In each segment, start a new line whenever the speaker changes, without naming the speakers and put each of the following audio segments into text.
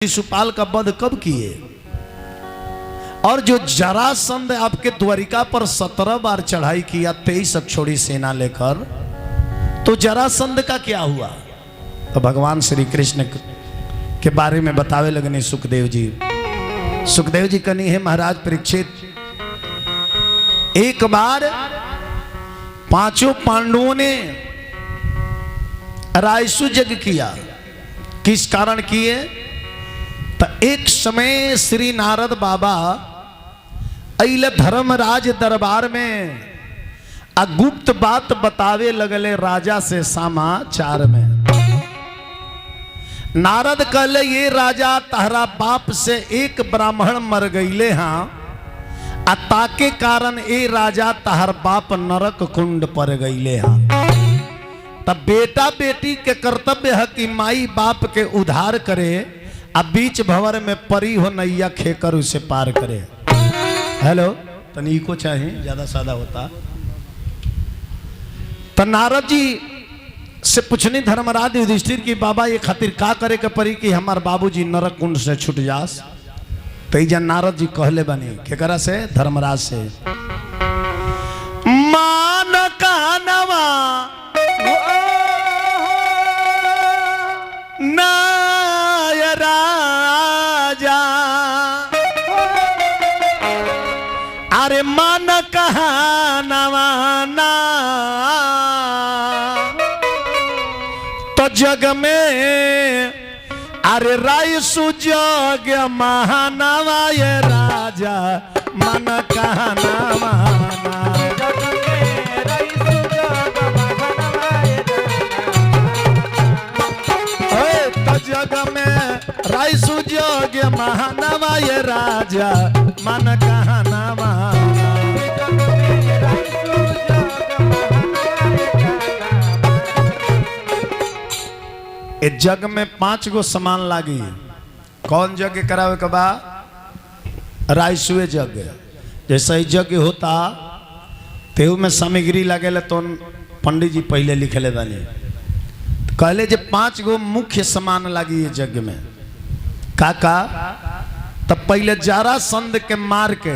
शिशुपाल का वध कब किए? और जो जरासंध आपके द्वारिका पर 17 बार चढ़ाई किया 23 अक्षौड़ी सेना लेकर, तो जरासंध का क्या हुआ? तो भगवान श्री कृष्ण के बारे में बतावे लगने सुखदेव जी। सुखदेव जी कनी है महाराज परीक्षित, एक बार पांचों पांडवों ने रायसु यज्ञ किया। किस कारण किए? तो एक समय श्री नारद बाबा अइले धर्मराज दरबार में गुप्त बात बतावे लगले राजा से समाचार में। नारद कहले ये राजा तहरा बाप से एक ब्राह्मण मर गईले हाँ, ताके कारण ए राजा तहर बाप नरक कुंड पर गईले हाँ। तब बेटा बेटी के कर्तव्य है कि माई बाप के उद्धार करे, अब बीच भंवर में परी हो नैया खेकर उसे पार करे। हेलो, तनी को चाहे ज्यादा सादा होता। तो नारद जी से पूछनी धर्मराज युधिष्ठिर की बाबा ये खातिर का करे के परी कि हमार बाबूजी नरक कुंड से छूट जास। तो जन नारद जी कहले बनी केकरा से? धर्मराज से। मान कानवा नाय राजा, अरे मन कहानवा ना, तो जग में अरे राय सुजग महानवा ये राजा मन कहानवा ना। जग में राय सुजोग महानवा ये राजा मन कहानवा। इस जग में 5 गो समान लागी। कौन यज्ञ करावे के बा? रायसुए यज्ञ। जैसा ही यज्ञ होता तेहू में सामग्री लगेला तो पंडित जी पहले लिखले बानी, कहले जे 5 गो मुख्य समान लगी ये यज्ञ में। काका तब पहले जरासंध के मार के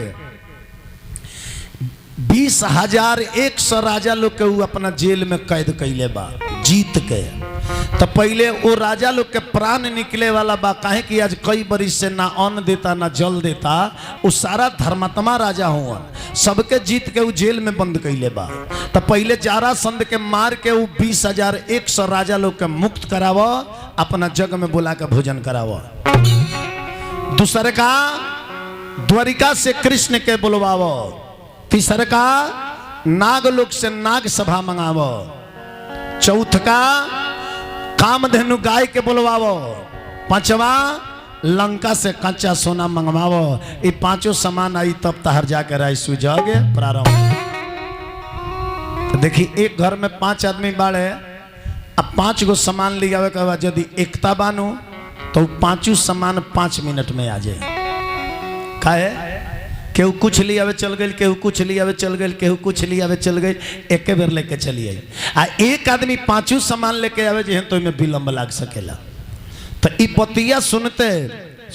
20,100 राजा लोग के अपना जेल में कैद कैले बा जीत के। तो पहले वो राजा लोग के प्राण निकले वाला बा, काहे कि आज कई बरिस से ना अन्न देता ना जल देता। वो सारा धर्मात्मा राजा हुआ, सबके जीत के वो जेल में बंद कैले बा। तो पहले जरासंध के मार के वो 20,100 राजा लोग के मुक्त करावो, अपना जग में बुला के भोजन करावो। दूसरे का द्वारिका से कृष्ण के बुलवावो। तीसरे का नाग लोक से नाग सभा मंगावो। चौथ का कामधेनु गाय के बुलवावो। पांचवा लंका से कच्चा सोना मंगवावो। ये 5 सामान आई तब तहर जाके रायसु जग प्रारंभ। तो देखिए एक घर में 5 आदमी बाड़े, अब 5 गो सामान ले आवे के बाद यदि एकता बानू तो 5 सामान 5 मिनट में आ जाए। काहे? केहू कुछ ले आवे चल गई, केहू कुछ ले आवे चल गई, केहू कुछ ले आवे चल गई, एक बेर लेके चलिए। आ एक आदमी 5 सामान लेके आवे जे तो इनमें विलंब लाग सकेला। तो ई पतिया सुनते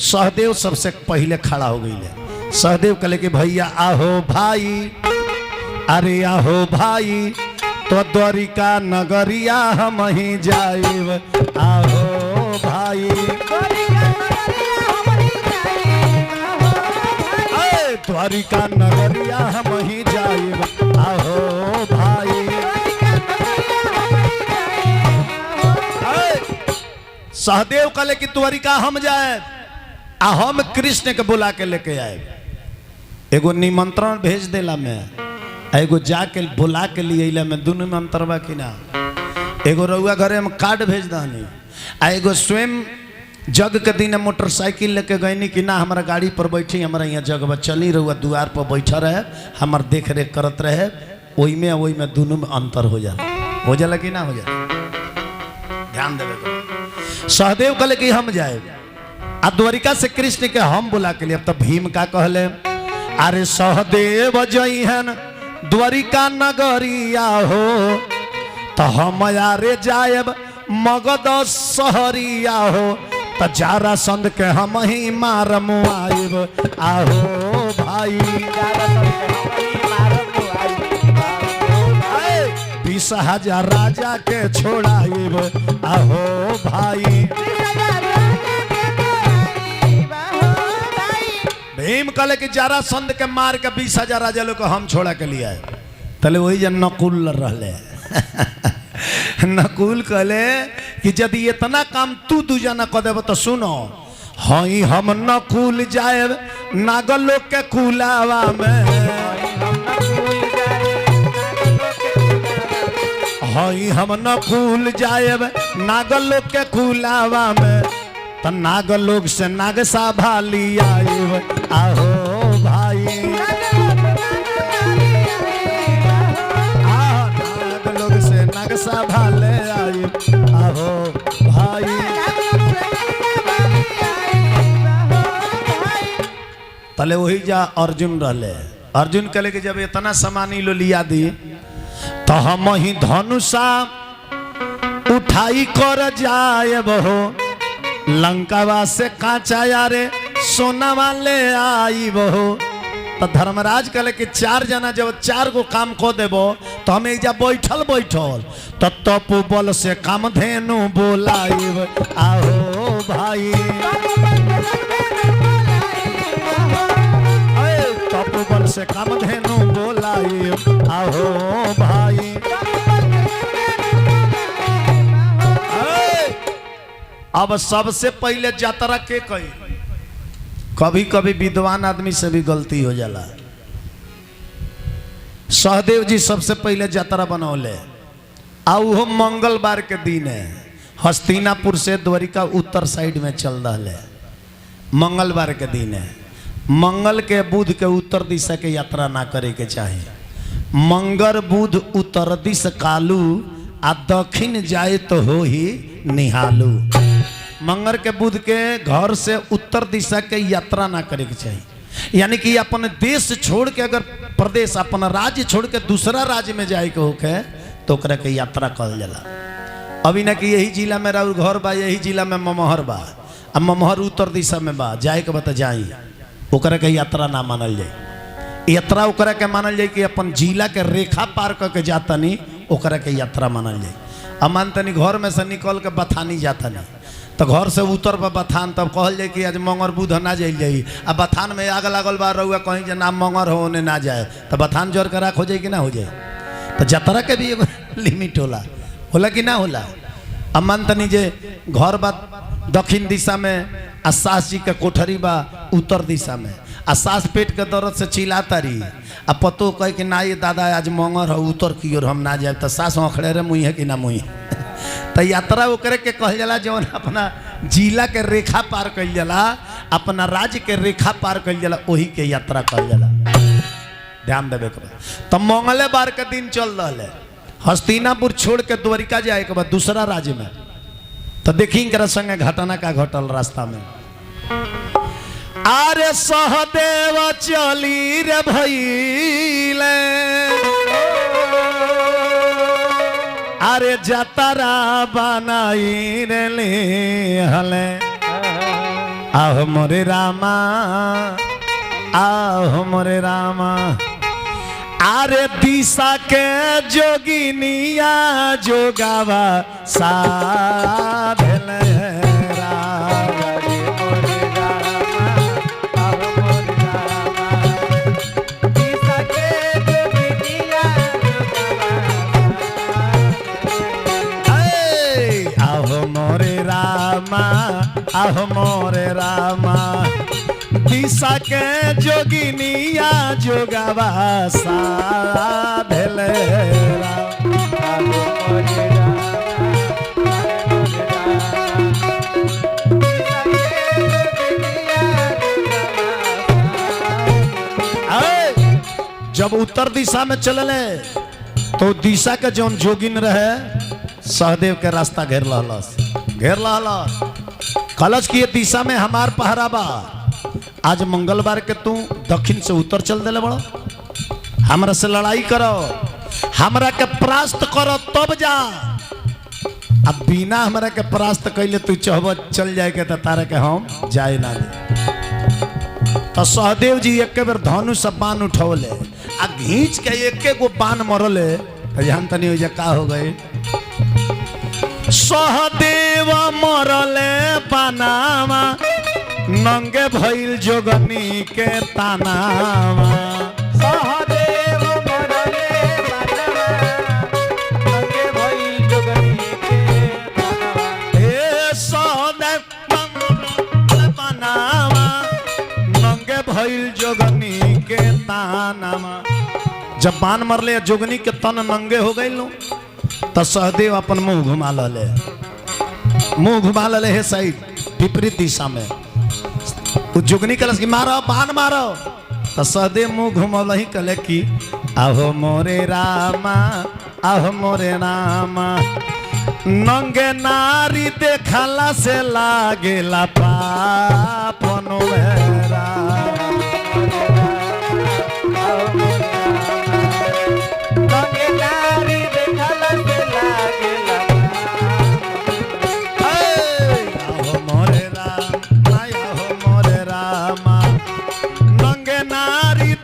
सहदेव सबसे पहले खड़ा हो गई। सहदेव कहले कि भैया आहो भाई, अरे आहो भाई, तो द्वारिका नगरिया हम ही जाइब। आहो भाई द्वारिका नगरिया हम ही जाइब। आहो भाई। सहदेव कहले कि द्वारिका हम जाए, हम कृष्ण के बुला के लेके आए। एगो निमंत्रण भेज देला में, एगो जाके बुला के लिए में दोनों में अंतर बा कि ना? एगो रउआ घरे में कार्ड भेज दहनी, एगो स्वयं जग के दिन मोटरसाइकिल लेके गईनी कि ना हमारा गाड़ी पर बैठी, हमारा यहाँ जगह चली रहुआ द्वार पर बैठा रहे, हमार देख रेख करत रहे। वही में दोनों में अंतर हो जाला कि ना हो जाला? ध्यान देवे को। सहदेव कहले कि हम जाए, आ द्वारिका से कृष्ण के हम बुला के लिए। अब तब भीम का कहले, अरे सहदेव जइहन द्वारिका नगरिया हो, तो हम यारे जाएब मगध सहरिया हो। त जारा संद के हम ही मार मुआइब आहो भाई 20,000 राजा के छोड़ाइब आहो भाई। भीम कहले कि जारा संद के मार के 20,000 राजा लोग को हम छोड़ा के लिए आए। तले वही जन नकुल रहले नकुल कहले कि यदि इतना काम तू दूजना कर देव तो सुनो हई हम नकुल जाए नागल लोग के कुलावा में हई हम नकुल जाए नागल लोग के कुलावा में तो नागल लोग से नागसा भाली आइब आहो भाई। नागलोग से नागसा भाले आइब आहो भाई। तले वही जा अर्जुन रहले। अर्जुन कहले कि जब इतना सामानी लो लिया दी तो हम ही धनुषा उठाई कर जाए बहो लंकावा से कांचा यारे सोना वाले आई बहो। तो धर्मराज कहले कि 4 जना जब 4 गो काम को देबो तो हम एक जा बैठल बैठल तो तपु बल से काम धेनु बोलाइब आहो भाई। तपु बल से काम धेनु बोलाइब आहो भाई। अब सबसे पहले यात्रा के कही। कभी कभी विद्वान आदमी से भी गलती हो जाला। सहदेव जी सबसे पहले यात्रा बनौले आ वो मंगलवार के दिन है। हस्तिनापुर से द्वारिका उत्तर साइड में चल रहा है। मंगलवार के दिन है। मंगल के बुध के उत्तर दिशा के यात्रा ना करे के चाहे। मंगल बुध उत्तर दिश कालू आ दक्षिण जाए तो हो ही निहालू। मंगल के बुध के घर से उत्तर दिशा के यात्रा ना करे के चाहिए। यानी कि अपन देश छोड़ के अगर प्रदेश अपन राज्य छोड़ के दूसरा राज्य में जाए के होके तो ओकरा के यात्रा कहल जाला। अभी ना कि यही जिला में राउर घर बा, यही जिला में ममहर बा, अब ममहर उत्तर दिशा में बा, जाए के बता जाई ओकरा के यात्रा ना मानल जाए। यात्रा ओकरा के मानल जाए कि अपन जिला के रेखा पार करके जाता नहीं, ओकरा के यात्रा मानल जाए। अब मानतनी घर में से निकल के बथानी जाता नहीं तो घर से उतर पर बथान तब कहल जाए कि आज मंगर बुध ना जाइल जाई। अब बथान में आग लागल बा रहुआ कहीं जे नाम मंगर हो उन्हें ना जाए तो बथान जोर के राख हो जाए कि ना हो जाए। तो यात्रा के भी एगो लिमिट होला कि ना होला। अब मानतनी जे घर बा दक्षिण दिशा में आ सास जी के कोठरी बा उत्तर दिशा में आ सास पेट के दर्द से चिल्लाता रही आ पतो कहे कि ना ये दादा आज मंगर हो उत्तर की ओर हम ना जाए तो सास आँखड़े रे मुँह है कि ना मुँह तो यात्रा ओकरे के कहल जाला जौन अपना जिला के रेखा पार कइल जाला, अपना राज्य के रेखा पार कइल जाला, वही के यात्रा कहल जाला। ध्यान देवे के बाद तब मंगलवार के दिन चल रहा है। हस्तिनापुर छोड़ के द्वारिका जाए के बाद दूसरा राज्य में तो देखी इनकरा संगे घटना का घटल रास्ता में। आरे सहदेव चली रे भइले अरे जतरा बनाई रे हले आहो मोरे रामा आहो मोरे रामा। अरे दिशा के जोगिनिया जोगावा साधल आहो मोरे रामा दिशा के जोगिनिया जोगावा साधल जब उत्तर दिशा में चलले तो दिशा के जौन जोगिन रहे सहदेव के रास्ता घेर लहलस कलश की दिशा में हमार पहरा बा। आज मंगलवार के तू दक्षिण से उत्तर चल दिले बड़ो, हमरा से लड़ाई करो, हमरा के परास्त करो तब जा। अब बिना हमरा के परास्त कैले तू चहब चल जाए के तो तारा के हम जाए ना दे। तो सहदेव जी एक बेर धनुष से बाण उठौले आ घींच के एक गो बाण मरले ध्यान तनी हो का हो गए। सहदेव मरले बानावा नंगे भइल जोगनी के तानावा।
सहदेव मरले बानावा नंगे भइल जोगनी के तानावा।
हे सहदेव मरले बानावा नंगे भइल जोगनी के तानावा। जब बाण मरले जोगनी के तन नंगे हो गए लो तो सहदेव अपन मुंह घुमा ले, मुंह घुमा ले है साइड विपरीत दिशा में। जोगनी कलश की मारो बाण मारो तो सहदेव मुंह घुमौल ही कले की आहो मोरे रामा आहो मोरे रामा नंगे नारी देखला से लागेला पापनो मेरा।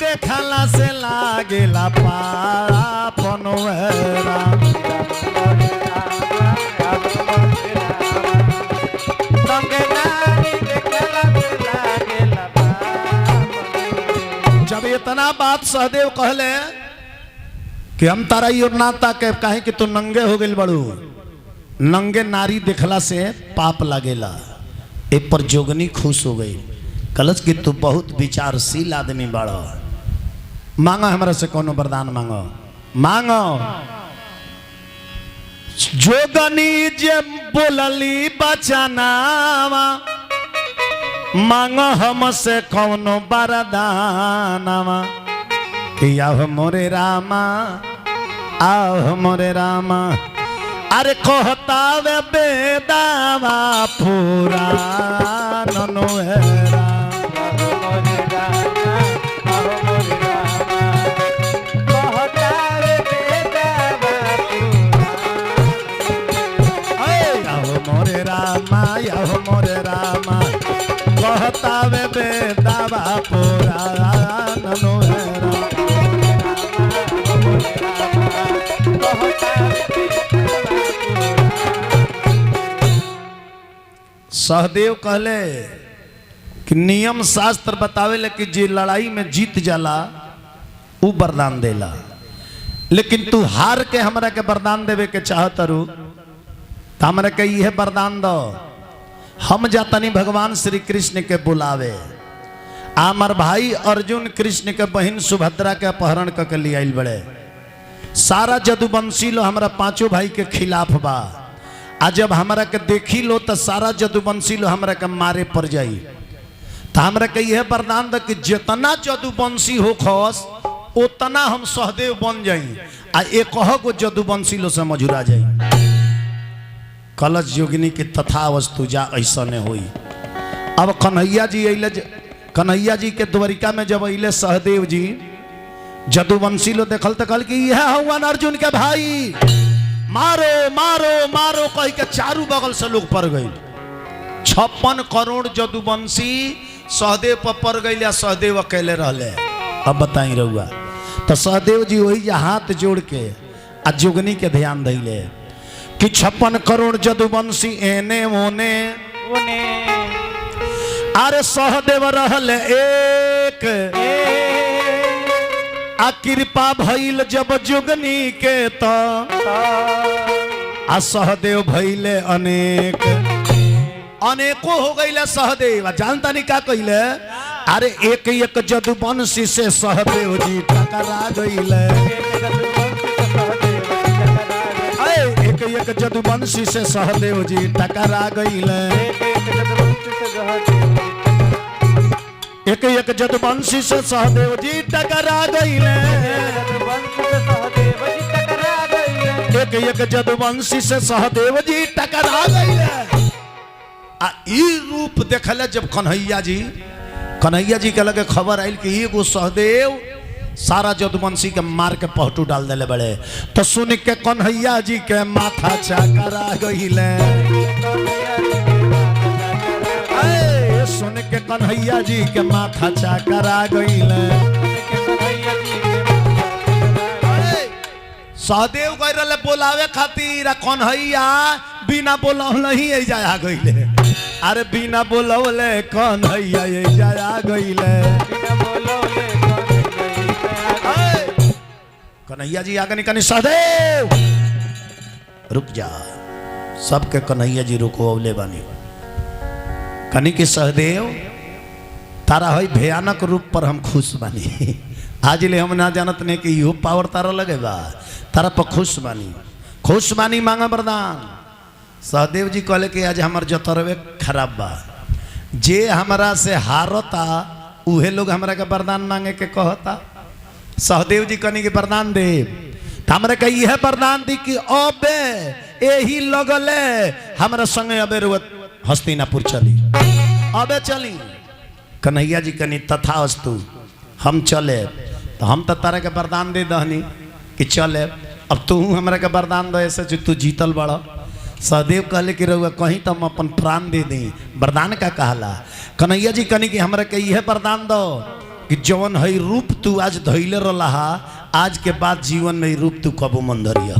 देखला से लागेला पापनो मेरा। जब इतना बात सहदेव कहले कि हम तारा यो नाता के कहे कि तू नंगे हो गइल बड़ू, नंगे नारी देखला से पाप लागेला। एक पर जोगनी खुश हो गई कलश कि तू बहुत विचारशील आदमी बड़ा, मांगो हमरा से कोनो वरदान मांगो मांगो। जोगनी जे बोलली बचनावा मांगो हमसे कोनो वरदानवा। कि आओ मोरे रामा आओ मोरे रामा अरे कहता वे बेदावा पूरा ननोहेरा। मोरे रामा यहो मोरे रामा कहता वे बेदावा पूरा ननोहेरा। सहदेव कहले कि नियम शास्त्र बतावे कि जे लड़ाई में जीत जाला उ वरदान देला, लेकिन तू हार के हमरा के वरदान देवे के चाहत रू तो हमरा के यह वरदान दो। हम जातनी भगवान श्री कृष्ण के बुलावे, आमर भाई अर्जुन कृष्ण के बहन सुभद्रा के अपहरण करके ले आइल बड़े। सारा जदुवंशी लो हमरा पांचों भाई के खिलाफ बा। आ जब हमरा के देखी लो तो सारा जदुवंशी लो हमरा के मारे पड़ जाई। तो हमरा के यह वरदान दे कि जितना जदुवंशी हो खस उतना हम सहदेव बन जाई आ एक गो जदुवंशी लो से मजुरा जाई। कलश योगिनी की तथा वस्तु जा ऐसा ने हुई। अब कन्हैया जी अइले, कन्हैया जी के द्वारिका में जब अइले सहदेव जी जदुवंशी लो देखल तो कल कि यह हुआ अर्जुन के भाई, मारो मारो मारो कह के चारू बगल से लोग पड़ गए। 56 करोड़ जदुवंशी सहदेव पर पड़ गए या सहदेव अकेले रहले। अब बताई रहुआ तो सहदेव जी वही हाथ जोड़ के आ जोगनी के ध्यान दिले कि 56 करोड़ जदुवंशी एने ओने अरे सहदेव रहले एक आ कृपा भइल जब जोगनी के तो आ सहदेव भइले अनेक अनेको हो गईले सहदेव। जानता नहीं का कहिले अरे एक एक जदुवंशी से सहदेव जी टकरा गईले। एक एक जदुवंशी से सहदेव जी टकरा गईले। एक एक जदुवंशी से सहदेव जी टकरा गईले। एक एक जदुवंशी से सहदेव जी टकरा गईले। आ ई रूप देखले जब कन्हैया जी के लगे खबर आयल कि एगो सहदेव सारा जदुवंशी के मार के पहटू डाल देले बड़े। तो सुन के कन्हैया जी के माथा चकरा गइले, सुन के कन्हैया जी के माथा चकरा गइले। सहदेव गए रहे बोलावे खातिर, कन्हैया बिना बोलौले ही ए जाया गइले। अरे बिना बोलौले कन्हैया ए जाया गइले। कन्हैया जी आगे निकली, सहदेव रुक जा। सबके कन्हैया जी रुको अवले बानी। कनी के सहदेव तारा है भयानक रूप पर हम खुश बानी। आज ले हम ना जानत ने कि यो पावर तारा लगे बा, तारा पर खुश बानी मांगा वरदान। सहदेव जी कहले कि आज हमार जतरवे खराब बा, जे हमरा से हारता उहे लोग हमरा के वरदान मांगे के कहता। सहदेव जी कनी के वरदान दे, हमरा के यह वरदान दी कि अबे एही लगले हमरा संगे अबे रुवत हस्तिनापुर चली, अबे चली। कन्हैया जी कनी तथास्तु, हम चले। तो हम तो तारा के वरदान दे दहनी कि चले, अब तू हमरा के वरदान दे ऐसे तू जीतल बड़ा। सहदेव कहले कि रहुआ कहीं तो हम अपन प्राण दे दी, वरदान का कहला। कन्हैया जी कनी कि हमरा के यह वरदान दो कि जवन है रूप तू आज धैले रहा, आज के बाद जीवन में रूप तू कबो मंदरिया,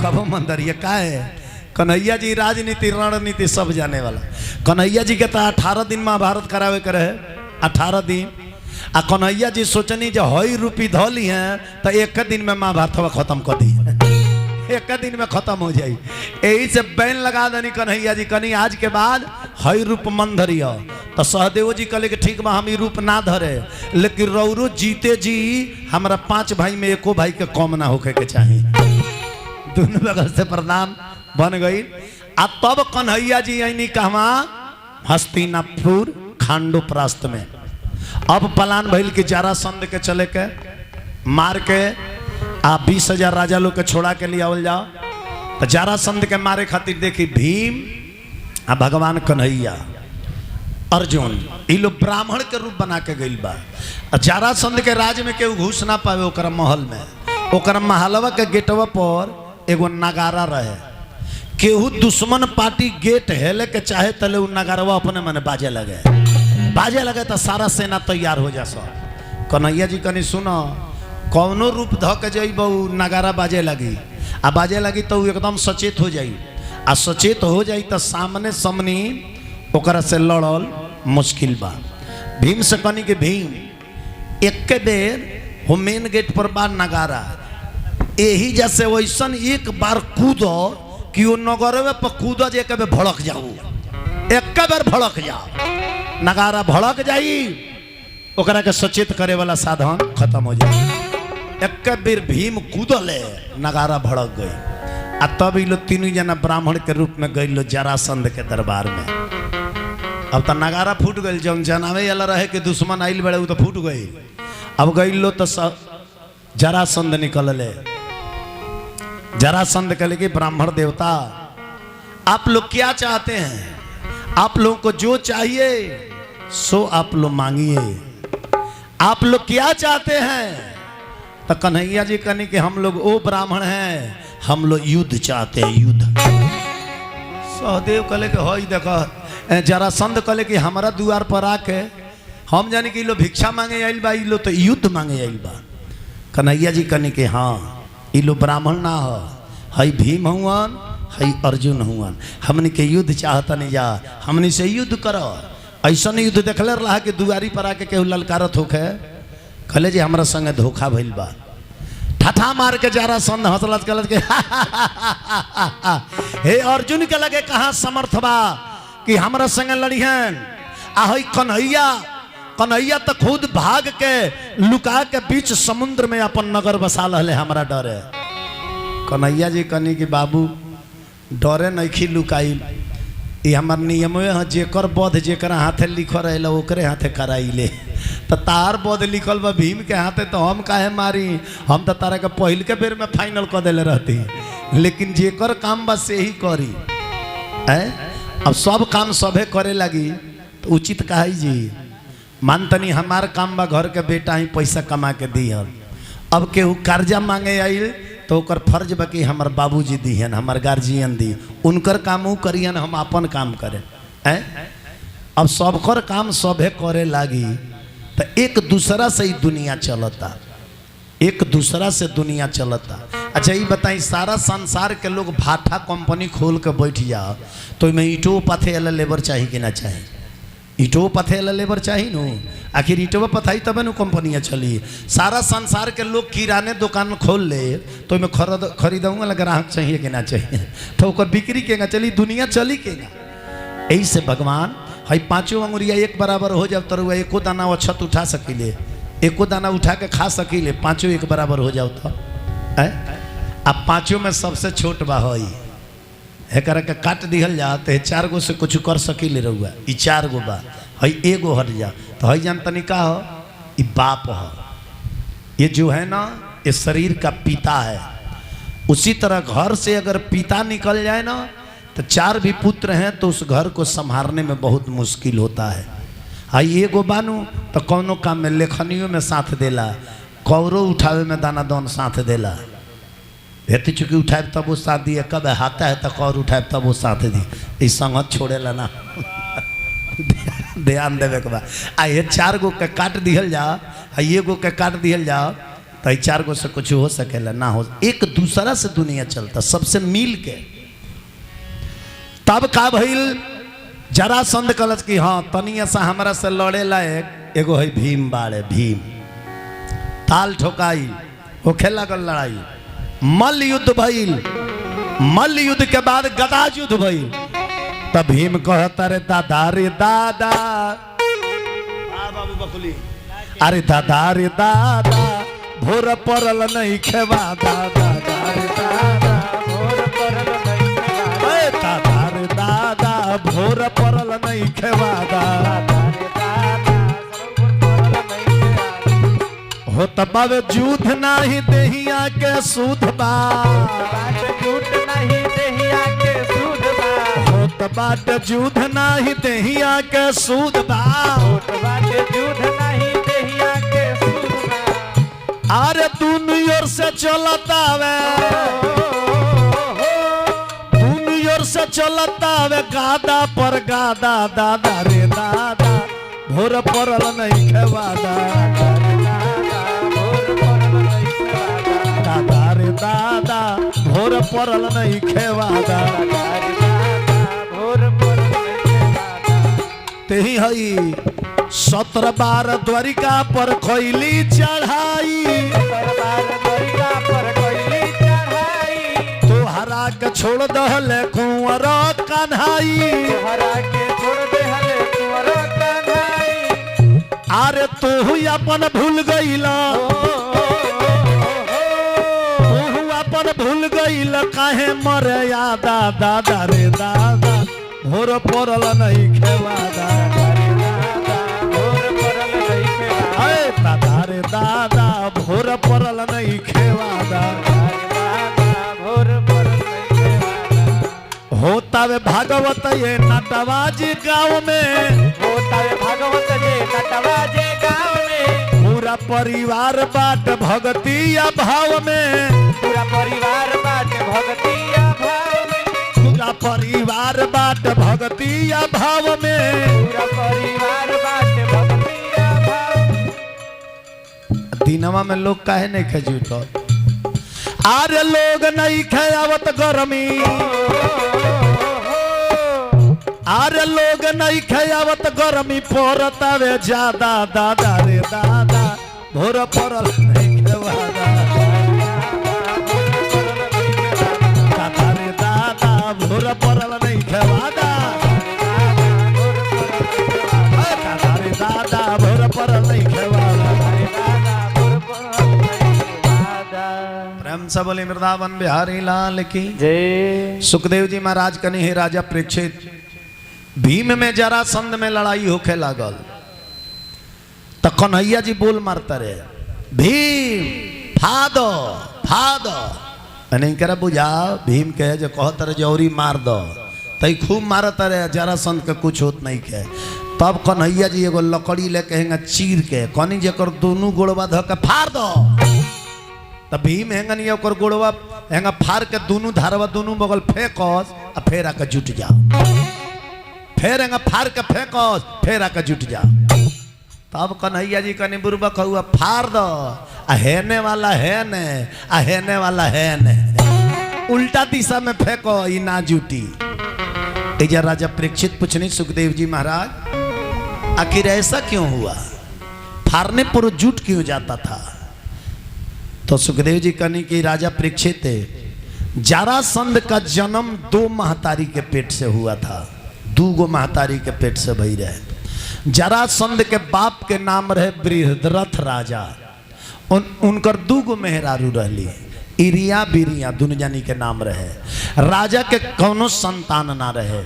कबो मंदरिया। का है कन्हैया जी राजनीति रणनीति सब जाने वाला। कन्हैया जी के तो 18 दिन महाभारत करावे के रहे, 18 दिन। आ कन्हैया जी सोचनी जो हई रूपी धोली हैं तो एक दिन में महाभारत खत्म कर दी, एक दिन में खत्म हो जाई। यही से बैन लगा देनी कन्हैया जी कनी आज के बाद हई रूप मन धरिया। तो सहदेव जी कहले कि ठीक बा हम ई रूप ना धरे, लेकिन रौरू जीते जी हमारा 5 भाई में एको भाई के कम ना होके के चाहिए। दोनों बगल से प्रधान बन गई। आ तब कन्हैया जी यानी कहवा हस्तिनापुर खांडोप्रास्त में। अब प्लान भइल कि जरासंध के चले के मार के आ 20,000 राजा लोग के छोड़ा के लिए आवल जाओ। तो जरासंध के मारे खातिर देखी भीम आ भगवान कन्हैया अर्जुन ये लोग ब्राह्मण के रूप बना के गइल बा। जरासंध के राज में केहू घुस ना पावे, ओकरा महल में, ओकरा महलवा के गेटवा पर एगो नगारा रहे। केहू दुश्मन पार्टी गेट हेले के चाहे तले उ नगारवा अपने मने बाजे लगे तो सारा सेना तैयार हो जा। सब कन्हैया जी कनी सुनो, कौनो रूप ध के जइबो नगारा बाजे लगी तो एकदम सचेत हो जाई। आ सचेत हो जाई तो सामने सामनी ओकरा से लड़ल मुश्किल बा। भीम से कनी के भीम एक बेर हो मेन गेट पर बा नगारा, यही जैसे वैसन एक बार कूदो कि वो नगरवे पर कूदो जे एक बेर भड़क जाऊ, एक बेर भड़क जाओ, नगारा भड़क जाई, ओकरा के सचेत करे वाला साधन खत्म हो जाए। एक बेर भीम कूदले नगारा भड़क गई। आ तब ये लोग तीनों जना ब्राह्मण के रूप में गई लो जरासंध के दरबार में। अब तो नगारा फूट गई, जब जनावे वाला रहे कि दुश्मन आइल बड़े तो फूट गई। अब गई लो तो जरासंध निकलले। जरासंध कहले कि ब्राह्मण देवता आप लोग क्या चाहते हैं, आप लोगों को जो चाहिए सो आप लोग मांगिए, आप लोग क्या चाहते हैं। तो कन्हैया जी कहने कि हम लोग वो ब्राह्मण हैं, हम लोग युद्ध चाहते हैं, युद्ध। सहदेव कहले कि हो देखो, जरासंध कहले कि हमारा द्वार पर आके हम जाने कि लो भिक्षा मांगे आइल बा, लो तो युद्ध मांगे आइल बा। कन्हैया जी कहने कि हाँ ये लो ब्राह्मण ना हो, हई भीम हुआन, हई अर्जुन हुआन, हमने के युद्ध चाहता नहीं जा, हमने से युद्ध करो। ऐसा युद्ध देखले रहा कि दुआरी पर आके केहू ललकारत होके। कहले जी हमारा संगे धोखा भइल बा। ठठा मार के जरासंध हंसलत कहलत के हे अर्जुन के लगे कहाँ समर्थ बा कि हमरा संगे लड़िहन। आ हई कन्हैया तो खुद भाग के लुका के बीच समुद्र में अपन नगर बसा लहले, हमरा डरे। कन्हैया जी कनी कि बाबू डरे नइखी लुकाई, ये हमार नियम है, जेकर बध जेकर हाथे लिखल रहे ओकरे हाथे कराइले। तो तार बध लिखल बा भीम के हाथे, तो हम काहे मारी, हम तो तारा के पहल के बेर में फाइनल कर देले रहती, लेकिन जेकर काम बा से ही करी। अब सब काम सभे करे लगी तो उचित कहा जी। मानतनी हमार काम बा घर के बेटा ही पैसा कमा के दिहन, अब केहू कर्जा मांगे आइल तो ओकर फर्ज बा कि हमार बाबूजी दिहन, हमार गार्जियन दी, उनकर काम ऊ करियन, हम अपन काम करें हैं। अब सबकर काम सभे करे लागी तो एक दूसरा से ही दुनिया चलता, एक दूसरा से दुनिया चलता। अच्छा ये बताई, सारा संसार के लोग भाटा कंपनी खोल के बैठ जाओ तो इसमें ईंटों पथे वाला लेबर चाहिए कि ना चाहिए? ईंटों पथे वाला लेबर चाहिए नु, आखिर ईंटों पथाई तब न कंपनियाँ चली। सारा संसार के लोग किराने दुकान खोल ले तो इसमें खरीदूंगा लगा ग्राहक चाहिए कि ना चाहिए? तो ओकर बिक्री केगा चली, दुनिया चली केगा? यही से भगवान हई पांचों अंगुरिया एक बराबर हो जाओ तो एको दाना अछत उठा सकीले, एको दाना उठा के खा सकीले, पांचों एक बराबर हो जाओ तो अब पांचों में सबसे छोट बा हई, एकरा के काट दिहल जा तो 4 गो से कुछ कर सकीले रहुआ, ई 4 गो बा, हई एगो हट जा तो हई जान तनी का हो, ई बाप हो, ये जो है ना ये शरीर का पिता है। उसी तरह घर से अगर पिता निकल जाए ना तो 4 भी पुत्र हैं तो उस घर को संभालने में बहुत मुश्किल होता है। हाई एगो बानू तो कौनो काम में लेखनियों में साथ देला, कौरो उठावे में दाना दौन साथ देला, हेती चुकी उठाए तब वो साथ दिए, कब हाथा है तो कौर उठाए तब वो साथ दी, इस संगत छोड़ेला ना ध्यान देवे के बाद। आ ये 4 गो के काट दिहल जा, ये गो के काट दिहल जा तो ये 4 गो से कुछ हो सकेला ना हो, एक दूसरा से दुनिया चलता सबसे मिल के। तब का भइल, जरासंध कलच की हाँ तनिया सा हमरा से लड़े लायक एगो है भीम बाड़े, भीम ताल ठोकाई होखे लागल लड़ाई, मल्ल युद्ध भइल, मल्ल युद्ध के बाद गदा युद्ध भइल, तब भीम कहता रे दादा रे दादा, बाबू बकुली, अरे दादा रे दादा भोर परल नहीं खेवा, दादा रे दादा भोर परल नहीं खेवा, दादा रे दादा भोर परल नहीं खेवा, हो तब जूठ नहीं देहिया के सूध बा, जूठ नहीं देहिया के सूध बा, हो तब जूठ नहीं देहिया के सूध बा, हो तब जूठ नहीं देहिया के सूध बा, अरे दुनिया से चलता वे, दुनिया से चलता वे गादा पर गादा, दादा रे दादा भोर परल नहीं खेवादा, दादा भोर परल नहीं खेवादा, तेही हई 17 बार द्वारिका पर खैली चढ़ाई, तोहरा के छोड़ दहले कुंवर कन्हाई, अरे तू अपन भूल गईला, भूल गईल काहे मर्यादा, दादा रे दादा भोर परल नहीं खेवादा, दादा रे दादा भोर परल नहीं खेवादा, होता वे भागवत ये नटवाजी गाँव में, होता वे भागवत ये नटवाजी गाँव में, पूरा परिवार बाट भक्ति भाव में, पूरा परिवार बाट भक्ति भाव में, पूरा परिवार बाट भक्ति भाव में, पूरा परिवार बाट भक्ति भाव। दिनवा में लोग काहे नहीं खजूट, आरे लोग नहीं खावत गर्मी, आरे लोग नहीं खावत गर्मी पड़ता वे ज्यादा, दादा रे दादा भोर परल नहीं खेवादा, दादा रे दादा भोर परल नहीं खेवादा, दादा रे दादा भोर परल नहीं खेवादा। प्रेम से बोले वृंदावन बिहारी लाल की जय। सुखदेव जी महाराज कनी है राजा परीक्षित, भीम में जरासंध में लड़ाई होखे लागल तो कन्हैया जी बोल मारता रहे, भीम फादो फादो, नहीं करा बुझाओ, भीम कहे जो कहता रहे जौरी मार दो, तई खूब मारता रहे, जरासंध के कुछ होत नहीं कहे, तब कन्हैया जी एगो लकड़ी लेके हेंगा चीर के कहनी जकर दोनों गोड़वा धो के फाड़ दो। तब भीम हेंगा नहीं ओकर गोड़वा हेंगा फाड़ के दोनों धारवा दोनों बगल फेंकस आ फेर आके जुट जाओ। फेर हेंगा फाड़ के फेंकस फेर आके जुट जाओ। तब कन्हैया जी कनी बुरबक हुआ फाड़ दो आ हेने वाला है ने आ हेने वाला है ने उल्टा दिशा में फेंको ई ना जुटी। इधर राजा परीक्षित पूछने सुखदेव जी महाराज आखिर ऐसा क्यों हुआ, फाड़ने पर जुट क्यों जाता था। तो सुखदेव जी कहने कि राजा परीक्षित जरासंध का जन्म 2 महतारी के पेट से हुआ था, 2 महतारी के पेट से भई रहे। जरासंध के बाप के नाम रहे बृहद्रथ राजा, उनकर 2 मेहरारू रहली, इरिया बिरिया दुनु जानी के नाम रहे। राजा के कौनो संतान ना रहे,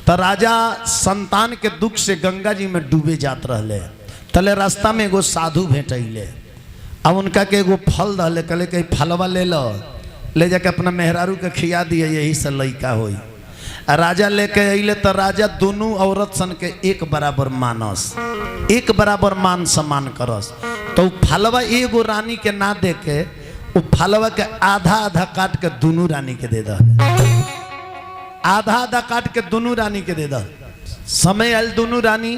तो राजा संतान के दुख से गंगा जी में डूबे जात रहले। तले रास्ता में एगो साधु भेटैले, अब उनका के एगो फल दहले, कहले कि फलवा ले लो, ले जाके अपना मेहरारू के खिया दिए, यही से लइका होई। राजा लेके अइले तो राजा दोनों औरत सन के एक बराबर मानस, एक बराबर मान सम्मान करस। तो फलवा एगो रानी के ना दे के वो फलवा के आधा आधा काट के दोनों रानी के दे द, आधा आधा काट के दोनों रानी के दे द। समय आयल दोनों रानी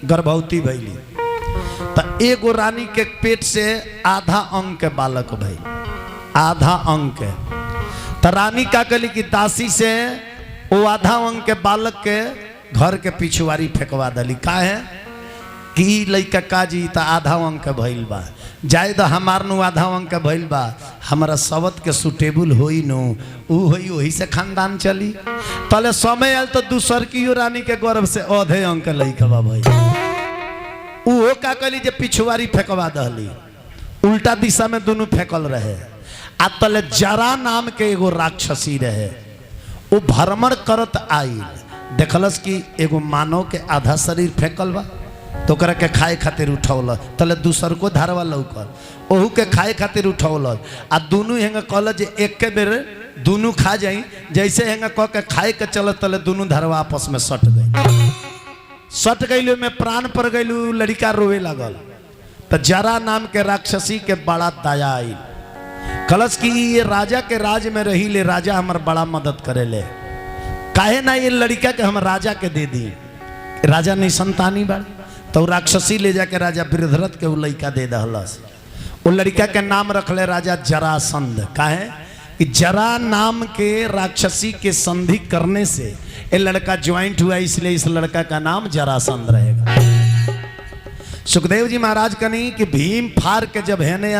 गर्भवती भैली, तो एगो रानी के पेट से आधा अंग के बालक भइल, आधा अंग के। तो रानी का कहली कि दासी से वो आधा अंग के बालक के घर के पिछुआरी फेंकवा दली। का है कि लइका काजी त आधा अंग के भइल बा, जाए तो हमार नु आधा अंग के भइल बा, हमारा सबत के सुटेबल होई नु ऊ होई, वही से खानदान चली। तले समय आयल तो दूसर की रानी के गर्भ से आधे अंग के लइका बा भई। ऊ का कहली जे पिछुआरी फेंकवा दहली, उल्टा दिशा में दोनों फेंकल रहे। आ तले जरा नाम के एगो राक्षसी रहे, वो भ्रमण करत आइल, देखलस कि एगो मानव के आधा शरीर फेंकल बा, तो ओकरा के खाए खातिर उठौल। तले दूसर को धारवा लौकल, ओहू के खाए खातिर उठौल। आ दोनों हेंगा कहल जे एक के बेर दोनों खा जाई, जैसे हेंगा कह के खाए के चलत तले दोनों धारवा आपस में सट गई, सट गई में प्राण पर गई। लड़का रोवे लगल, तो जरा नाम के राक्षसी के बड़ा दया आई, कलश की ये राजा के राज में रही ले, राजा हमार बड़ा मदद करे ले, काहे ना ये लड़का के हम राजा के दे दी, राजा नहीं संतानी बा। तो राक्षसी ले जाके राजा बृहद्रथ के वो लड़का दे दहलस। वो लड़का के नाम रखले राजा जरासंध। काहे कि जरा नाम के राक्षसी के संधि करने से ये लड़का ज्वाइंट हुआ, इसलिए इस लड़का का नाम जरासंध रहेगा। सुखदेव जी महाराज कनी कि भीम फार के जब हेने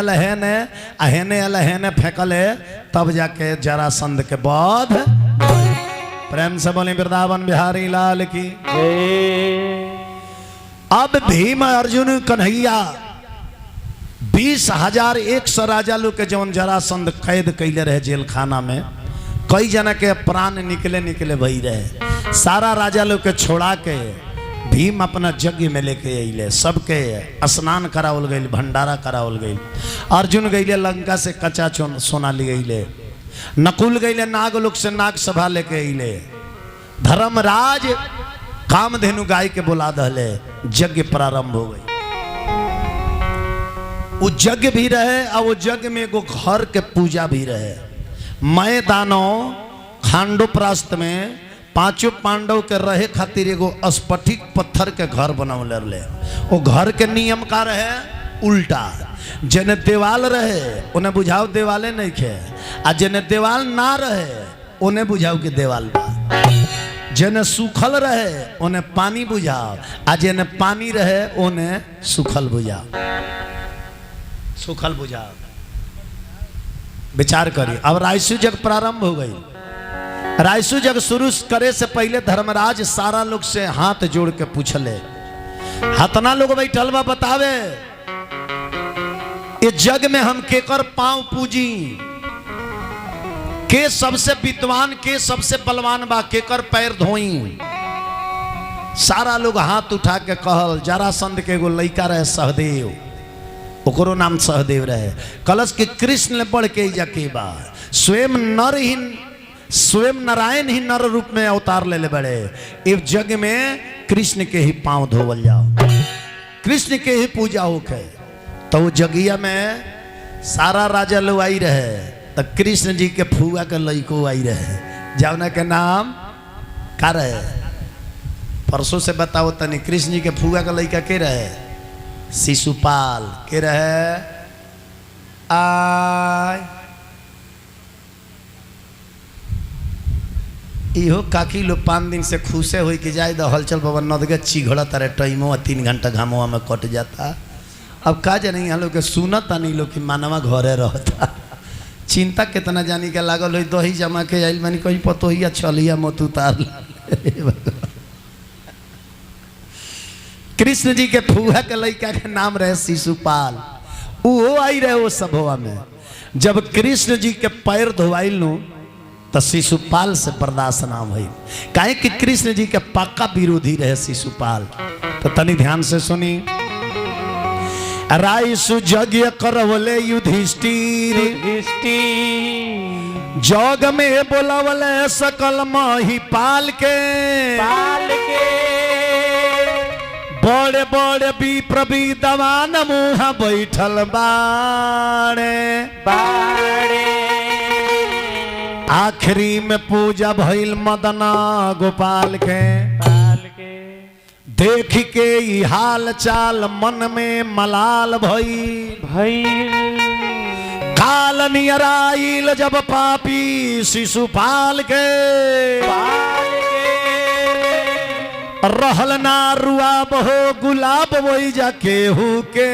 फेंकल है, तब जाके जरासंध के बाद प्रेम से बोले वृंदावन बिहारी लाल की। अब भीम अर्जुन कन्हैया 20,100 राजा लोग के जौन जरासंध कैद कैले रहे जेल खाना में, कई जना के प्राण निकले भई रहे। सारा राजा लोग के छोड़ा के भीम अपना यज्ञ में लेके अइले, सबके स्नान करावल गई, भंडारा करावल गई। अर्जुन गईले लंका से कच्चा सोना ले गईले, नकुल गईले नागलोक से नाग सभा लेके अइले, धर्मराज कामधेनु गाय के बुला दहले, यज्ञ प्रारंभ हो गई। वो यज्ञ भी रहे और वो यज्ञ में एगो घर के पूजा भी रहे। मैं दानव खांडोप्रास्त में 5 पांडव के रहे खातिर एगो स्फटिक पत्थर के घर बनौले रहे। वो घर के नियम का रहे उल्टा, जने देवाल रहे उन्हें बुझाओ देवाले नहीं खे, आ जने देवाल ना रहे उन्हें बुझाओ कि देवाल बा। जने सूखल रहे उन्हें पानी बुझाओ, आ जने पानी रहे उन्हें सूखल बुझाओ, सूखल बुझाओ। विचार करिए। अब रायसू जग प्रारंभ हो गई। रायसू जग शुरू करे से पहले धर्मराज सारा लोग से हाथ जोड़ के पूछले, हतना लोग बैठल बा, बतावे ये जग में हम केकर पांव पूजी, के सबसे विद्वान, के सबसे बलवान बा, केकर पैर धोई। सारा लोग हाथ उठा के कहल। जरासंध के एगो लइका रहे सहदेव, ओकरो नाम सहदेव रहे। कलश के कृष्ण ने बढ़ के जाके बा, स्वयं नर ही स्वयं नारायण ही नर रूप में अवतार ले बड़े। इस जग में कृष्ण के ही पांव धोवल जाओ, कृष्ण के ही पूजा होके। तो वो जगिया में सारा राजा लोग आई रहे, तो कृष्ण जी के फुआ के लड़को आई रहे, जौना के नाम का रहे परसों से बताओ तनी। कृष्ण जी के फुआ का लड़का के रहे? शिशुपाल के रहे। इहो काकी लो 5 दिन से खुशे हुई कि जाए द हलचल बाबा नदगे चिघड़ा तारे टाइमो 3 घंटा घामों में कट जाता। अब का जानी यहाँ लोग के सुनता नहीं लोग कि मानवा घरे रहता। चिंता कितना जानी के लागल हो, दही जमा के आइल मानी कहीं पतो ही छलिया मत उतार। कृष्ण जी के फुआ के लड़का के नाम रहे शिशुपाल। वो आई रहे वो सभवा में। जब कृष्ण जी के पैर धोवाइल नु तो शिशुपाल से बर्दाश्त नाम हुई, काहे कि कृष्ण जी के पक्का विरोधी रहे शिशुपाल। तो तनी ध्यान से सुनी। राय सुजग्य करवले युधिष्ठिर, जग में बोलवले सकल महिपाल के, बड़े बड़े विप्र विद्वान मुँह बैठल बाड़े। आखिरी में पूजा भइल मदना गोपाल के, देख के ई हाल चाल मन में मलाल भइल। काल नियराइल जब पापी शिशुपाल के, रहल ना रुआब हो गुलाब वही जा केहू के।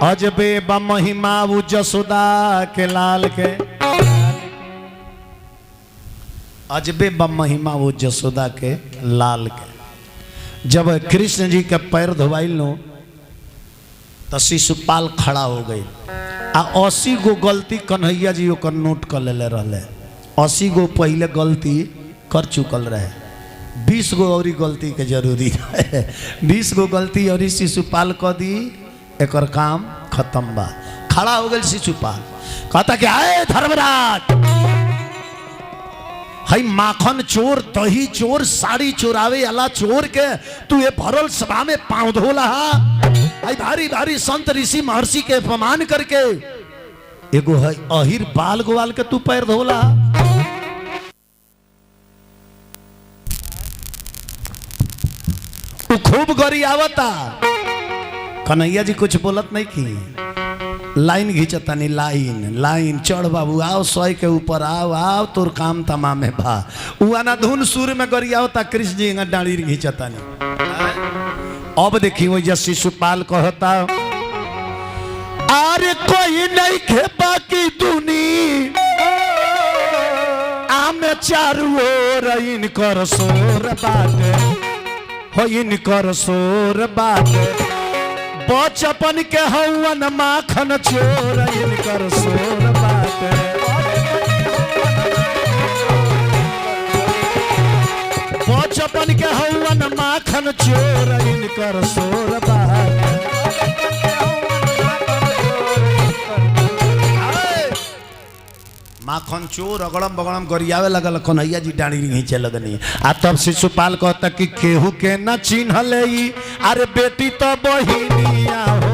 अजबे बा महिमा वो जसोदा के लाल के, अजबे बा महिमा वो जसोदा के लाल के। जब कृष्ण जी के पैर धोवाइल नो तो शिशुपाल खड़ा हो गई। आ 80 गो गलती कन्हैया जी ओकर नोट कर ले रहे। 80 गो पहले गलती कर चुकल रहे, 20 गो और गलती के जरूरी है। 20 गो गलती और शिशुपाल कह दी, एकर काम खत्म बा। खड़ा हो गए शिशुपाल, कहता कि आए धर्मराज, हई माखन चोर, दही चोर, साड़ी चोरावे वाला चोर के तू ये भरल सभा में पांव धोला। हई भारी भारी संत ऋषि महर्षि के अपमान करके एगो है अहिर बाल गोवाल के तू पैर धोला। तू खूब गरी आवता। कन्हैया जी कुछ बोलत नहीं की, लाइन घिंचता नहीं, लाइन लाइन चढ़ बाबू आओ, 100 के ऊपर आओ, आओ तोर काम तमाम है भा। उना धुन सुर में गरी आवता, कृष्ण जी डाड़ी घिंचता नहीं। अब देखी वो जब शिशुपाल कहता, अरे कोई नहीं खे बाकी दुनी आमे चारू ओर इनकर सोर बाटे, हो इनकर सोर बाटे। बचपन के हवन माखन चोर इनकर सोर बाटे। बचपन के हवन माखन चोर इनकर सोर बाटे। माखन चोर अगड़म बगड़म गरियावे लगल, कन्हैया जी डाड़ी घींचे लगनी। आ तब शिशुपाल कहता कि केहू के न चिन्हले, अरे बेटी तो बहिनिया हो।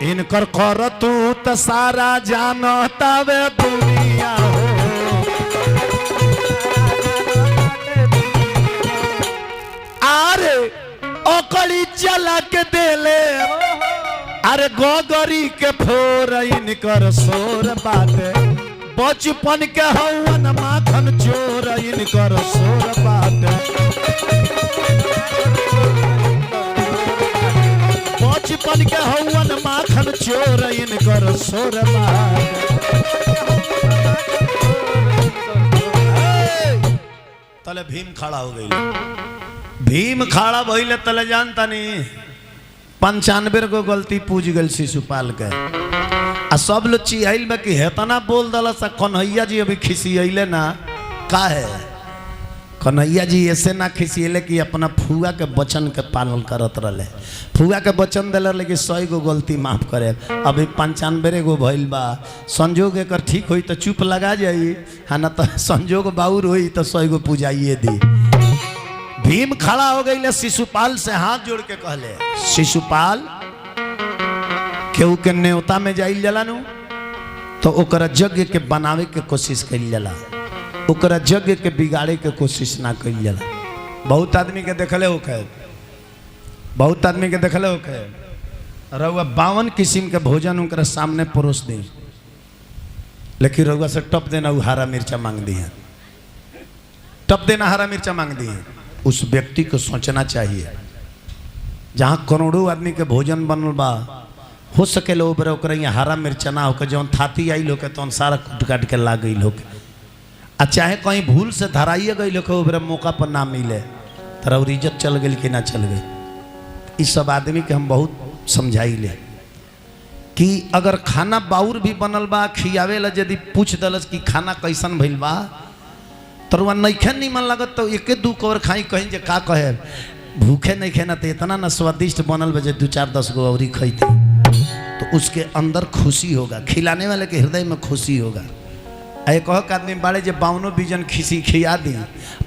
इनकर कर तू त सारा जानता वे दुनिया हो। अरे ओकड़ी चला के देले, अरे गोगरी के फोर इनकर सोर बाटे। बचपन के हवन माखन चोर इनकर सोर बाटे। बचपन के हवन माखन चोर इनकर सोर बाटे। तले भीम खड़ा हो गई। भीम खड़ा भइले तले जानता नहीं 95 गो गलती पूछ गल शिशुपाल के। आ सब लोग चिहाइल बा कि हेतना बोल दल सा। कन्हैया जी अभी खिसियले ना, का है कन्हैया जी ऐसे ना खिसियले कि अपना फुआ के वचन के पालन करत रहे। फुआ के वचन दिल लेकिन 100 गो गलती माफ करे। अभी 95 गो भइल बा। संजोग एकर ठीक होई तो चुप लगा जाई, हाँ ना तो संजोग बाउर होई तो 100 गो पूजाइए दी। भीम खड़ा हो गई शिशुपाल से हाथ जोड़ के कहले, शिशुपाल केहू के न्योता में जाइल जला नु तो ओकरा यज्ञ के बनावे के कोशिश कइल जाला, ओकरा यज्ञ के बिगाड़े के कोशिश ना कइल जाला। बहुत आदमी के देखले हो खे, बहुत आदमी के देखले हो खे रउआ 52 किस्म के भोजन उनके सामने परोस दी, लेकिन रउआ से टप देना वो हरा मिर्चा मांग दी है, टप देना हरा मिर्चा मांग दी है। उस व्यक्ति को सोचना चाहिए जहाँ करोड़ों आदमी के भोजन बनल बा, हो सके लो बरे ओकरा यहाँ हरा मिर्चा ना होकर जौन थाती आई लोग तो सारा कुट काट के ला गई लोग, आ चाहे कहीं भूल से धराइए गई लोग बरे मौका पर ना मिले तो और इज्जत चल गई कि ना चल गई। इस सब आदमी के हम बहुत समझाई ले कि अगर खाना बाउर भी बनल बा खियावे ला यदि पूछ दलस कि खाना कैसन भइल बा तो नईखे निमन लगत तो एके दू कवर खाई कहीं जे का कहे भूखे नहीं खे ना तो इतना ना स्वादिष्ट बनल बजे 2-4-10 गो और खैते तो उसके अंदर खुशी होगा, खिलाने वाले के हृदय में खुशी होगा। एक आदमी बाड़े जे 52 बीजन खिसी खिया दी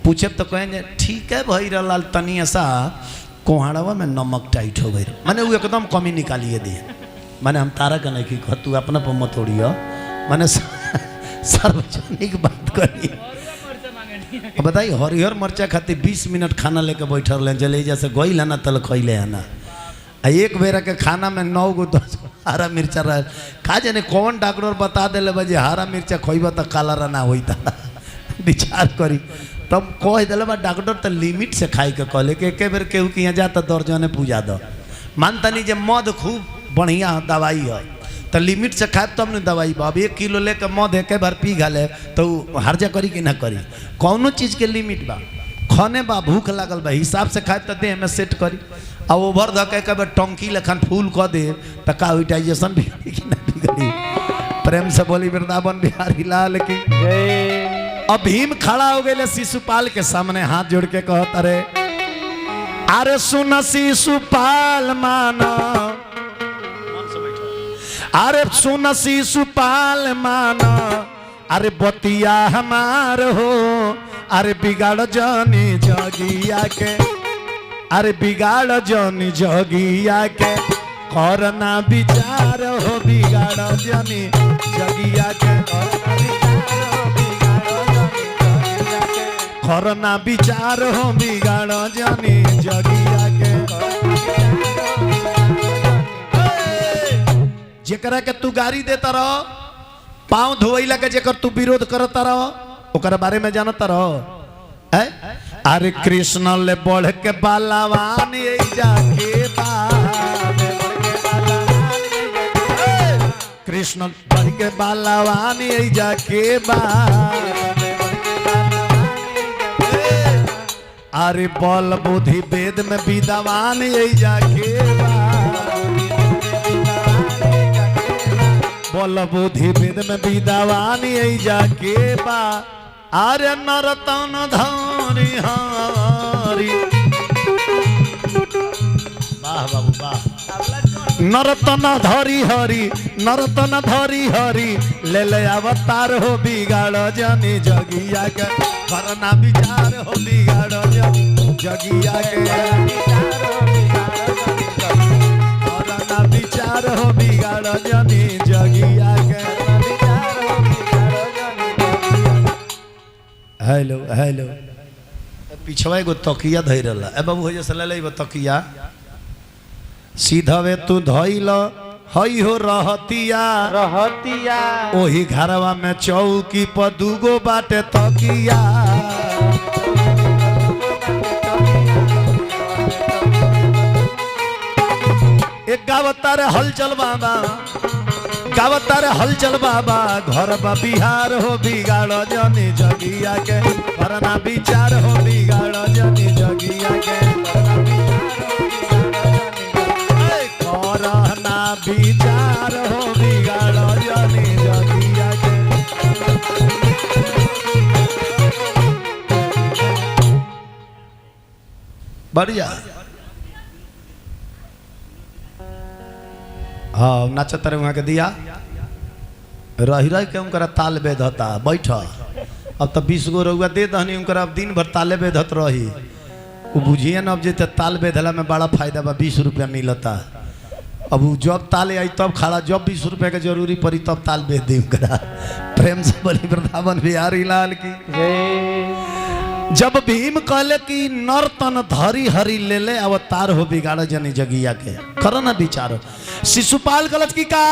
पूछे तो कहें ठीक है भाई लाल तनी ऐसा कोहाड़वा में नमक टाइट हो गई, मैंने वो एकदम कमी निकालिए दिए। मैंने हम तारा का नहीं कि तू अपना पर मत तोड़ियो, मैंने सार्वजनिक बात करी। बताइए हरिहर मरचा खातिर 20 मिनट खाना लेके बैठल रहे जले जैसे गई ना तल खैले है ना, एक बेरा के खाना में 9 गो 10 गो हरा मिर्चा रहे। खा जाने कौन डॉक्टर बता दिले बजे हरा मिर्चा खइबा तो काला ना होई था विचार करी तब कह दिले बा डॉक्टर तो लिमिट से खाई के कहले कि एक बेर केहू के यहाँ जाता दर्जने पूजा दो मानता नहीं जे मध खूब बढ़िया दवाई है तो लिमिट से खाए तब नहीं दवाई बा। अब 1 किलो लेकर मध एक बार पी गले तो हर्जा करी कि ना करी, कौनो चीज़ के लिमिट बा। खाने बा भूख लागल बा हिसाब से खाए तो देह में सेट करी, अब ओवर धके के टंकी लखन फूल कह दे तो का डाइजेशन बिगड़ी कि ना बिगड़ी। प्रेम से बोली वृंदावन बिहारी लाल की जय। अब भीम खड़ा हो गए शिशुपाल के सामने हाथ जोड़ के कहता रे अरे सुन शिशुपाल माना, अरे सुन शिशुपाल माना, अरे बतिया हमार हो, अरे बिगाड़ जानी जगिया के, अरे बिगाड़ जानी जगिया के, करना विचार हो बिगाड़ जानी जगिया के, करना विचार हो बिगाड़ जानी जगिया के। जेकरा के तू गाड़ी देता रहो पाँव धोइला के जेकर तू विरोध करता रहो ओकरा बारे में जानता रहो। अरे कृष्ण ले बढ़ के बालावान जाके कृष्ण बढ़ के बालावान जाके अरे बल बुद्धि वेद में विद्वान जाके बल बुद्धि वेद में विद्वान जाके बा। अरे नरतन धरी हरी वाह बाबू वाह, नरतन धरी हरी नरतन धरी हरी ले ले अवतार हो बिगाड़ जानी जगिया के, करना विचार हो बिगाड़ जानी जगिया के, करना विचार हो बिगाड़ जानी जगिया के। हेलो हेलो पिछवा एगो तकिया धइ रहला ए बाबू हो जैसे ले ले तकिया सीधा वे तू धइल हई हो रहतिया
रहतिया
ओही घरवा में चौकी पर 2 गो बाटे तकिया। एक गावतार हलचल बाबा गावतार हलचल बाबा घर बा बिहार हो बिगाड़ जनी जगिया के, करना विचार हो बिगाड़ जनी जगिया के, करना विचार हो बिगाड़ जनी जगिया के। बढ़िया। हाँ नाचत रहे वहाँ के दिया रही रही के उनका ताल बेधता बैठ। अब तो 20 गो रुआ दे दहनी उनका अब दिन भर ताले बेधत रही। वो बुझिए न अब जे ताल बेधला में बड़ा फायदा बा 20 रुपया मिलता। अब वो जब ताले आई तब खड़ा जब 20 रुपया के जरूरी पड़ी तब ताल बेच दी उनका। प्रेम से बोली वृंदावन बिहारी लाल की। जब भीम कहले कि नर्तन धरी हरी ले ले अवतार हो बिगाड़ जनी जगिया के करो ना विचार। शिशुपाल गलत की का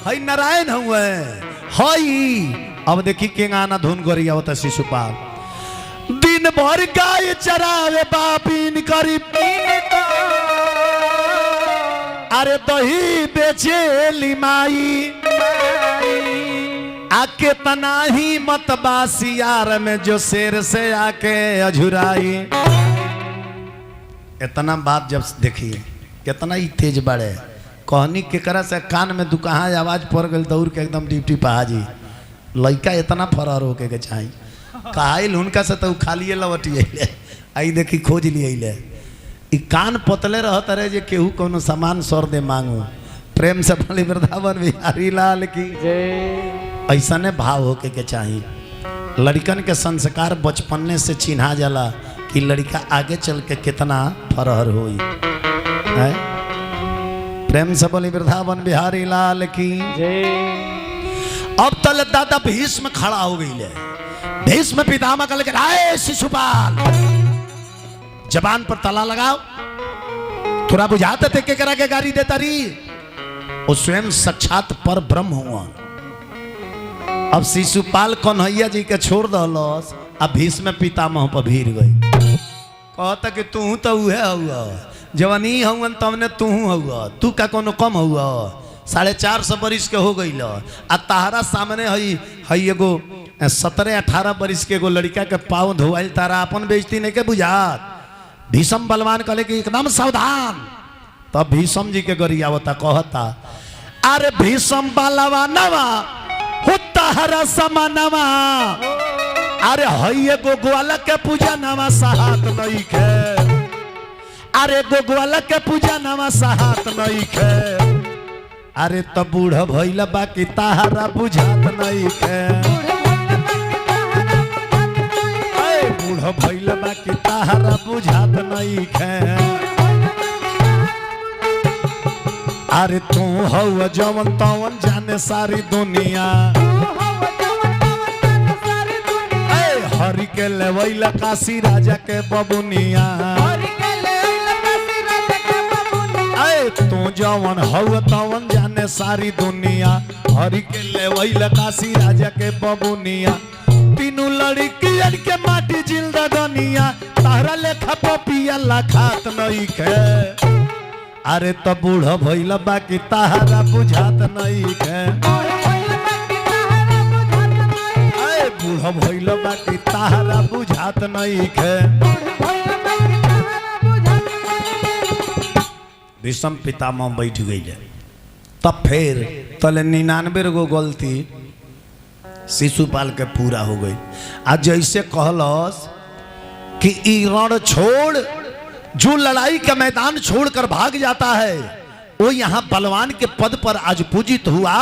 हई नारायण हुए हई। अब देखी के गाना धुन गोरी आवता शिशुपाल। दिन भर गाय चरावे बापीन करी अरे दही बेचे लिमाई आके तना ही मत बासियार में जो शेर से आके अझुराई। इतना बात जब देखिए कितना ही तेज बढ़े कहनी केकरा से कान में दुकाहा आवाज पड़ गई दौड़ के एकदम डिप्टी पहाजी लड़का इतना फरार होके के चाहिए काहिल उनका से तो खाली लवटिए आई देखी खोज लिए ई कान पतले रहत रहे जे केहू कोनो सामान सर दे मांगू। प्रेम से बोली वृंदावन बिहारी लाल की। ऐसा ने भाव होके के चाहिए। लड़कन के संस्कार बचपने से चिन्हा जाला कि लड़का आगे चल के कितना फरहर होई है। प्रेम से बोली वृंदावन बिहारी लाल की। अब तल दादा भीष्म खड़ा हो गई ले। भीष्म पितामह कल के आए शिशुपाल जबान पर ताला लगाओ। थोड़ा बुझाते थे के करा के गाड़ी देता रही। वो स्वयं साक्षात पर ब्रह्म हुआ। अब शिशुपाल कन्हैया जी के छोड़ दलस अब भीष्म पितामह पर भीड़ गई। कहता कि तू तो उहे हुआ जवानी हुआ तमने तू हुआ तू का कोनो कम हुआ 450 बरिस के हो गई आ तारा सामने हई एगो 17-18 बरिस के एगो लड़का के पाँव धोवाइल तारा अपन बेइज्जती नहीं के बुझात। भीष्म बलवान कहले कि एकदम सावधान। तब भीष्म जी के गरियावता कहता अरे भीष्म बलवानवा हुत्ताहरा समानवा अरे हई एगो ग्वाला के पूजा नवा साहत नहीं खे। अरे एगो ग्वाला के पूजा नवा साहत नहीं खे। अरे तो बूढ़ भइल बाकी ताहरा बुझात नहीं खे। बूढ़ भइल बाकी ताहरा बुझात नहीं खे। अरे तू हौ जवन तवन जाने सारी दुनिया हरि के लेवैला काशी राजा के बबुनिया। तू जवन हौ तवन जाने सारी दुनिया हरि के लेवैला काशी राजा के बबुनिया। तीनों लड़कियन के माटी जिंदगनिया तारा लेखा पपिया लाखात नहीं खे। अरे तो बूढ़ भइल बाकी तारा बुझात नहीं खे। बूढ़ भइल बाकी तारा बुझात नहीं खे। भीष्म पितामह बैठ गई। तब फिर तले 99 गो गलती शिशुपाल के पूरा हो गई। आज जैसे कहलस कि रण छोड़ जो लड़ाई का मैदान छोड़कर भाग जाता है वो यहाँ बलवान के पद पर आज पूजित हुआ।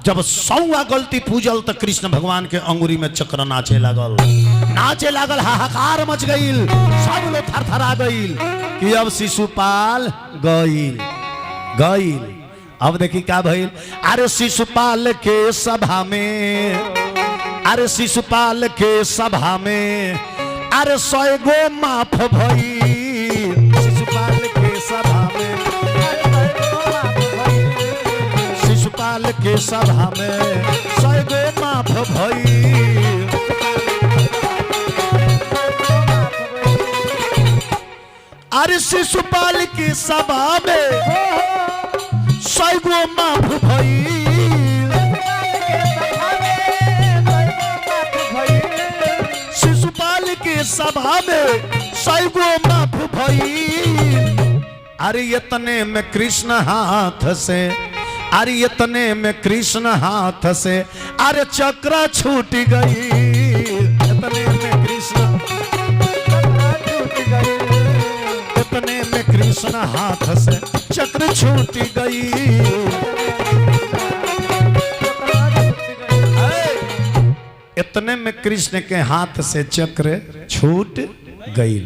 जब 100वां गलती पूजल तो कृष्ण भगवान के अंगुरी में चक्र नाचे लागल हाहाकार मच गईल। सब लोग थरथरा गईल कि अब शिशुपाल गईल। अब देखी क्या भइल। अरे शिशुपाल के सभा में अरे शिशुपाल के सभा में अरे 100 गो माफ भइल। शिशुपाल के सभा में शिशुपाल के सभा में 100 गो माफ भइल। अरे शिशुपाल की सभा में 100 गो माफ भइल। शिशुपाल के सभा में 100 गो माफ भइल। अरे इतने में कृष्ण हाथ से अरे इतने में कृष्ण हाथ से अरे चक्र छूट गई। इतने में कृष्ण छूट गई। इतने में कृष्ण के हाथ से चक्र छूट गई।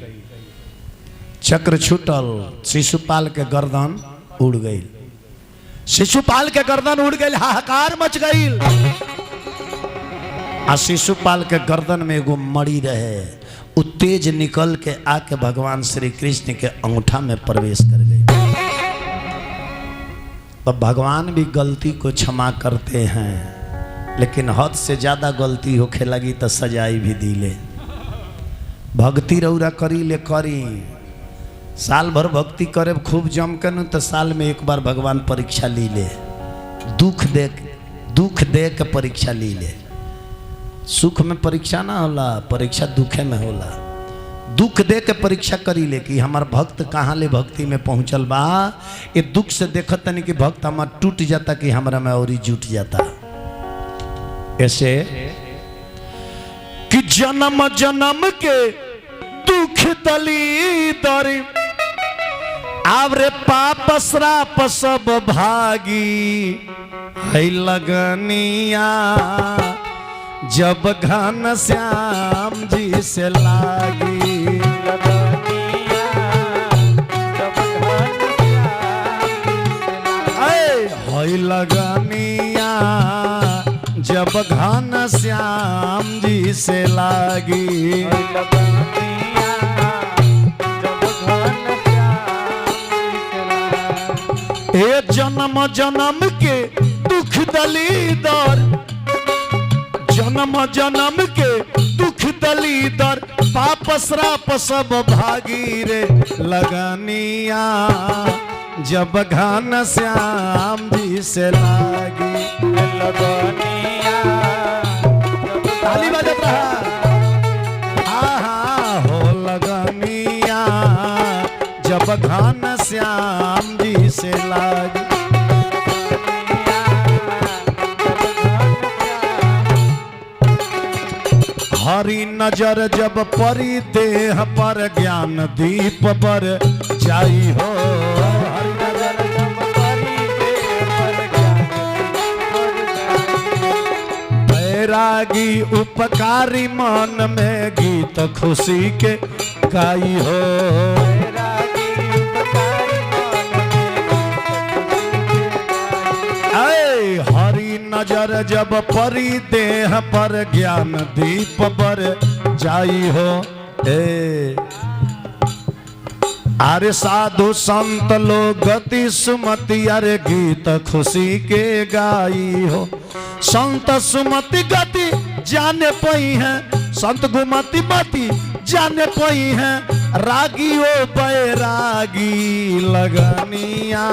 चक्र छूटल, शिशुपाल के गर्दन उड़ गई। शिशुपाल के गर्दन उड़ गई, हाहाकार मच गई। आ शिशुपाल के गर्दन में एगो मणि रहे, उ तेज निकल के आके भगवान श्री कृष्ण के अंगूठा में प्रवेश कर गई। तो भगवान भी गलती को क्षमा करते हैं, लेकिन हद से ज्यादा गलती होखे लगी तो सजाई भी दिले। भक्ति रौरा करी ले करी, साल भर भक्ति करे खूब जम के न, तो साल में एक बार भगवान परीक्षा ली ले। दुख दे के परीक्षा ली ले। सुख में परीक्षा ना होला, परीक्षा दुखे में होला। दुख दे के परीक्षा करी ले कि हमार भक्त कहाँ ले भक्ति में पहुंचल बा। ये दुख से देखत नहीं कि भक्त हमार टूट जाता कि हमारा में और जुट जाता। ऐसे कि जन्म जन्म के दुख दली दरी, आवरे पाप श्राप सब भागी। है लगनिया जब घन श्याम जी से लागी। है लगनिया जब घन श्याम जी से लागी। ए जन्म जन्म के दुख दलीदर, जन्म जन्म के दुख दलीदर, पाप श्राप सब भागी रे लगनिया जब घन श्याम जी से लागी। लगनिया ताली बजत रहा। आहा हो लगनिया जब घन श्याम जी से लागी। हरी नजर जब परी देह पर, ज्ञान दीप पर जाई हो। हरी नजर जब परी देह पर, बैरागी उपकारी मन में गीत खुशी के गाई हो। हरी नजर जब परी देह पर, ज्ञान दीप पर जाई हो। अरे साधु संत लोग गति सुमति, अरे गीत खुशी के गाई हो। संत सुमति गति जाने पई है, संत गुमति मति जाने पई है। रागी ओ बैरागी लगनिया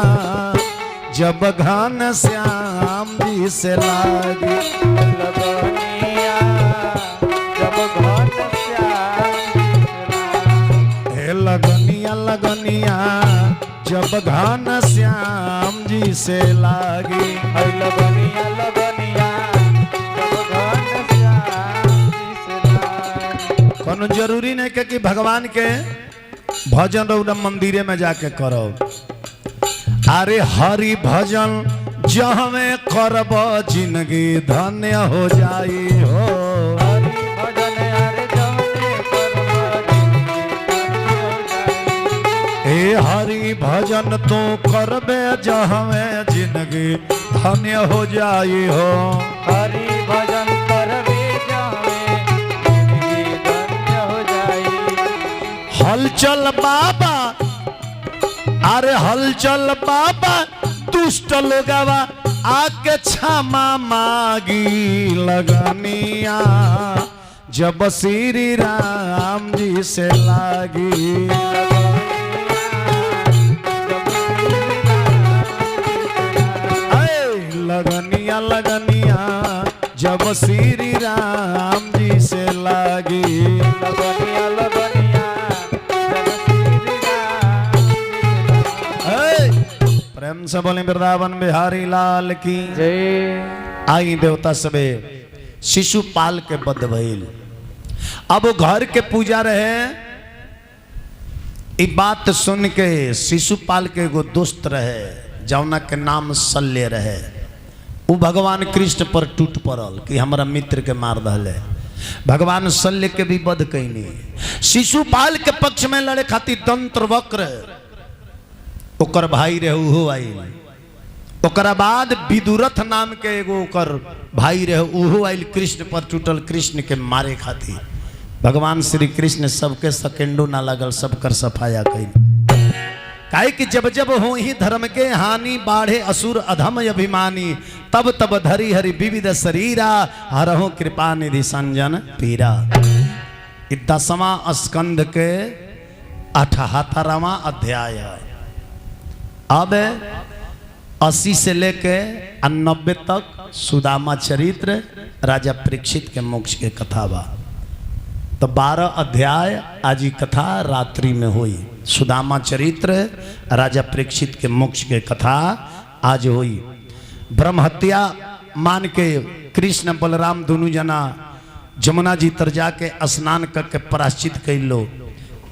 जब घन श्याम जी से लागी। लगनिया जब घन श्याम, लगनिया लगनिया जब घन श्याम जी से लागी। लगनिया लगनिया जब घन श्याम जी से लागी। कोनो जरूरी नहीं कि भगवान के भजन रौदा मंदिरे में जाके करो। अरे हरि भजन जहमें करब जिंदगी धन्य हो जाई हो। हरि भजन अरे जहमें करब हे हरि भजन तो करबे जहमें जिंदगी धन्य हो जाई हो। हरि भजन करबे जहमें जिंदगी धन्य हो जाई। हलचल बाबा, अरे हलचल बाबा दुष्ट लोगवा आके क्षमा मांगी। लगनिया जब श्री राम जी से लागी। लगनिया लगनिया जब श्री राम जी से लागी। लगनिया लगनिया प्रेम से बोले वृंदावन बिहारी लाल की जय। आई देवता सबे शिशुपाल के बद भइल। अब वो घर के पूजा रहे। ये बात सुन के शिशुपाल के एगो दोस्त रहे, जौना के नाम शल्य रहे, वो भगवान कृष्ण पर टूट पड़ल कि हमारा मित्र के मार दहले। भगवान शल्य के भी वध कैनी। शिशुपाल के पक्ष में लड़े खातिर तंत्र वक्र ओकर भाई रहे उहो आइल। ओकरा बाद विदुरथ नाम के एगो ओकर भाई रहे उहो आइल कृष्ण पर टूटल, कृष्ण के मारे खातिर। भगवान श्री कृष्ण सबके सेकेंडो ना लगल, सबकर सफाया कैल। काहे कि जब जब हो ही धर्म के हानि, बाढ़े असुर अधम अभिमानी, तब तब धरी हरि विविध शरीरा, हरहु कृपा निधि संजन पीरा। 10वां स्कंद के 78वां अध्याय। अब 80 से लेके 90 तक सुदामा चरित्र, राजा परीक्षित के मोक्ष के कथा बा। तो 12 अध्याय आज की कथा रात्रि में हुई। सुदामा चरित्र, राजा परीक्षित के मोक्ष के कथा आज हुई। ब्रह्म हत्या मान के कृष्ण बलराम दोनों जना जमुना जी तर जाके स्नान करके प्राश्चित कैलो।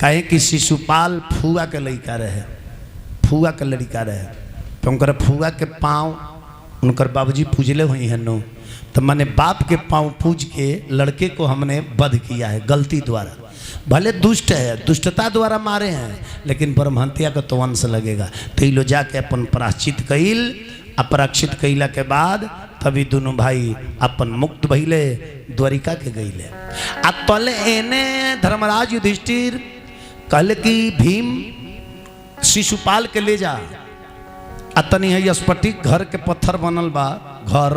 कहे कि शिशुपाल फुआ के लड़का रहे, फुआ के लड़का रहे, तो उनकर फुआ के पाँव उनकर बाबूजी पूजले हुई हैं नो, तो मैंने बाप के पाँव पूज के लड़के को हमने वध किया है गलती द्वारा। भले दुष्ट है, दुष्टता द्वारा मारे हैं, लेकिन ब्रह्महत्या का तो वंश लगेगा। तो ये लो जाके अपन प्राश्चित कैल, अपराक्षित कैला के बाद तभी दोनों भाई अपन मुक्त भइले, द्वारिका के गईले। आ तले एने धर्मराज युधिष्ठिर कहले कि भीम शिशुपाल के ले जा। आ तनी है स्फटिक घर के पत्थर बनल बा घर,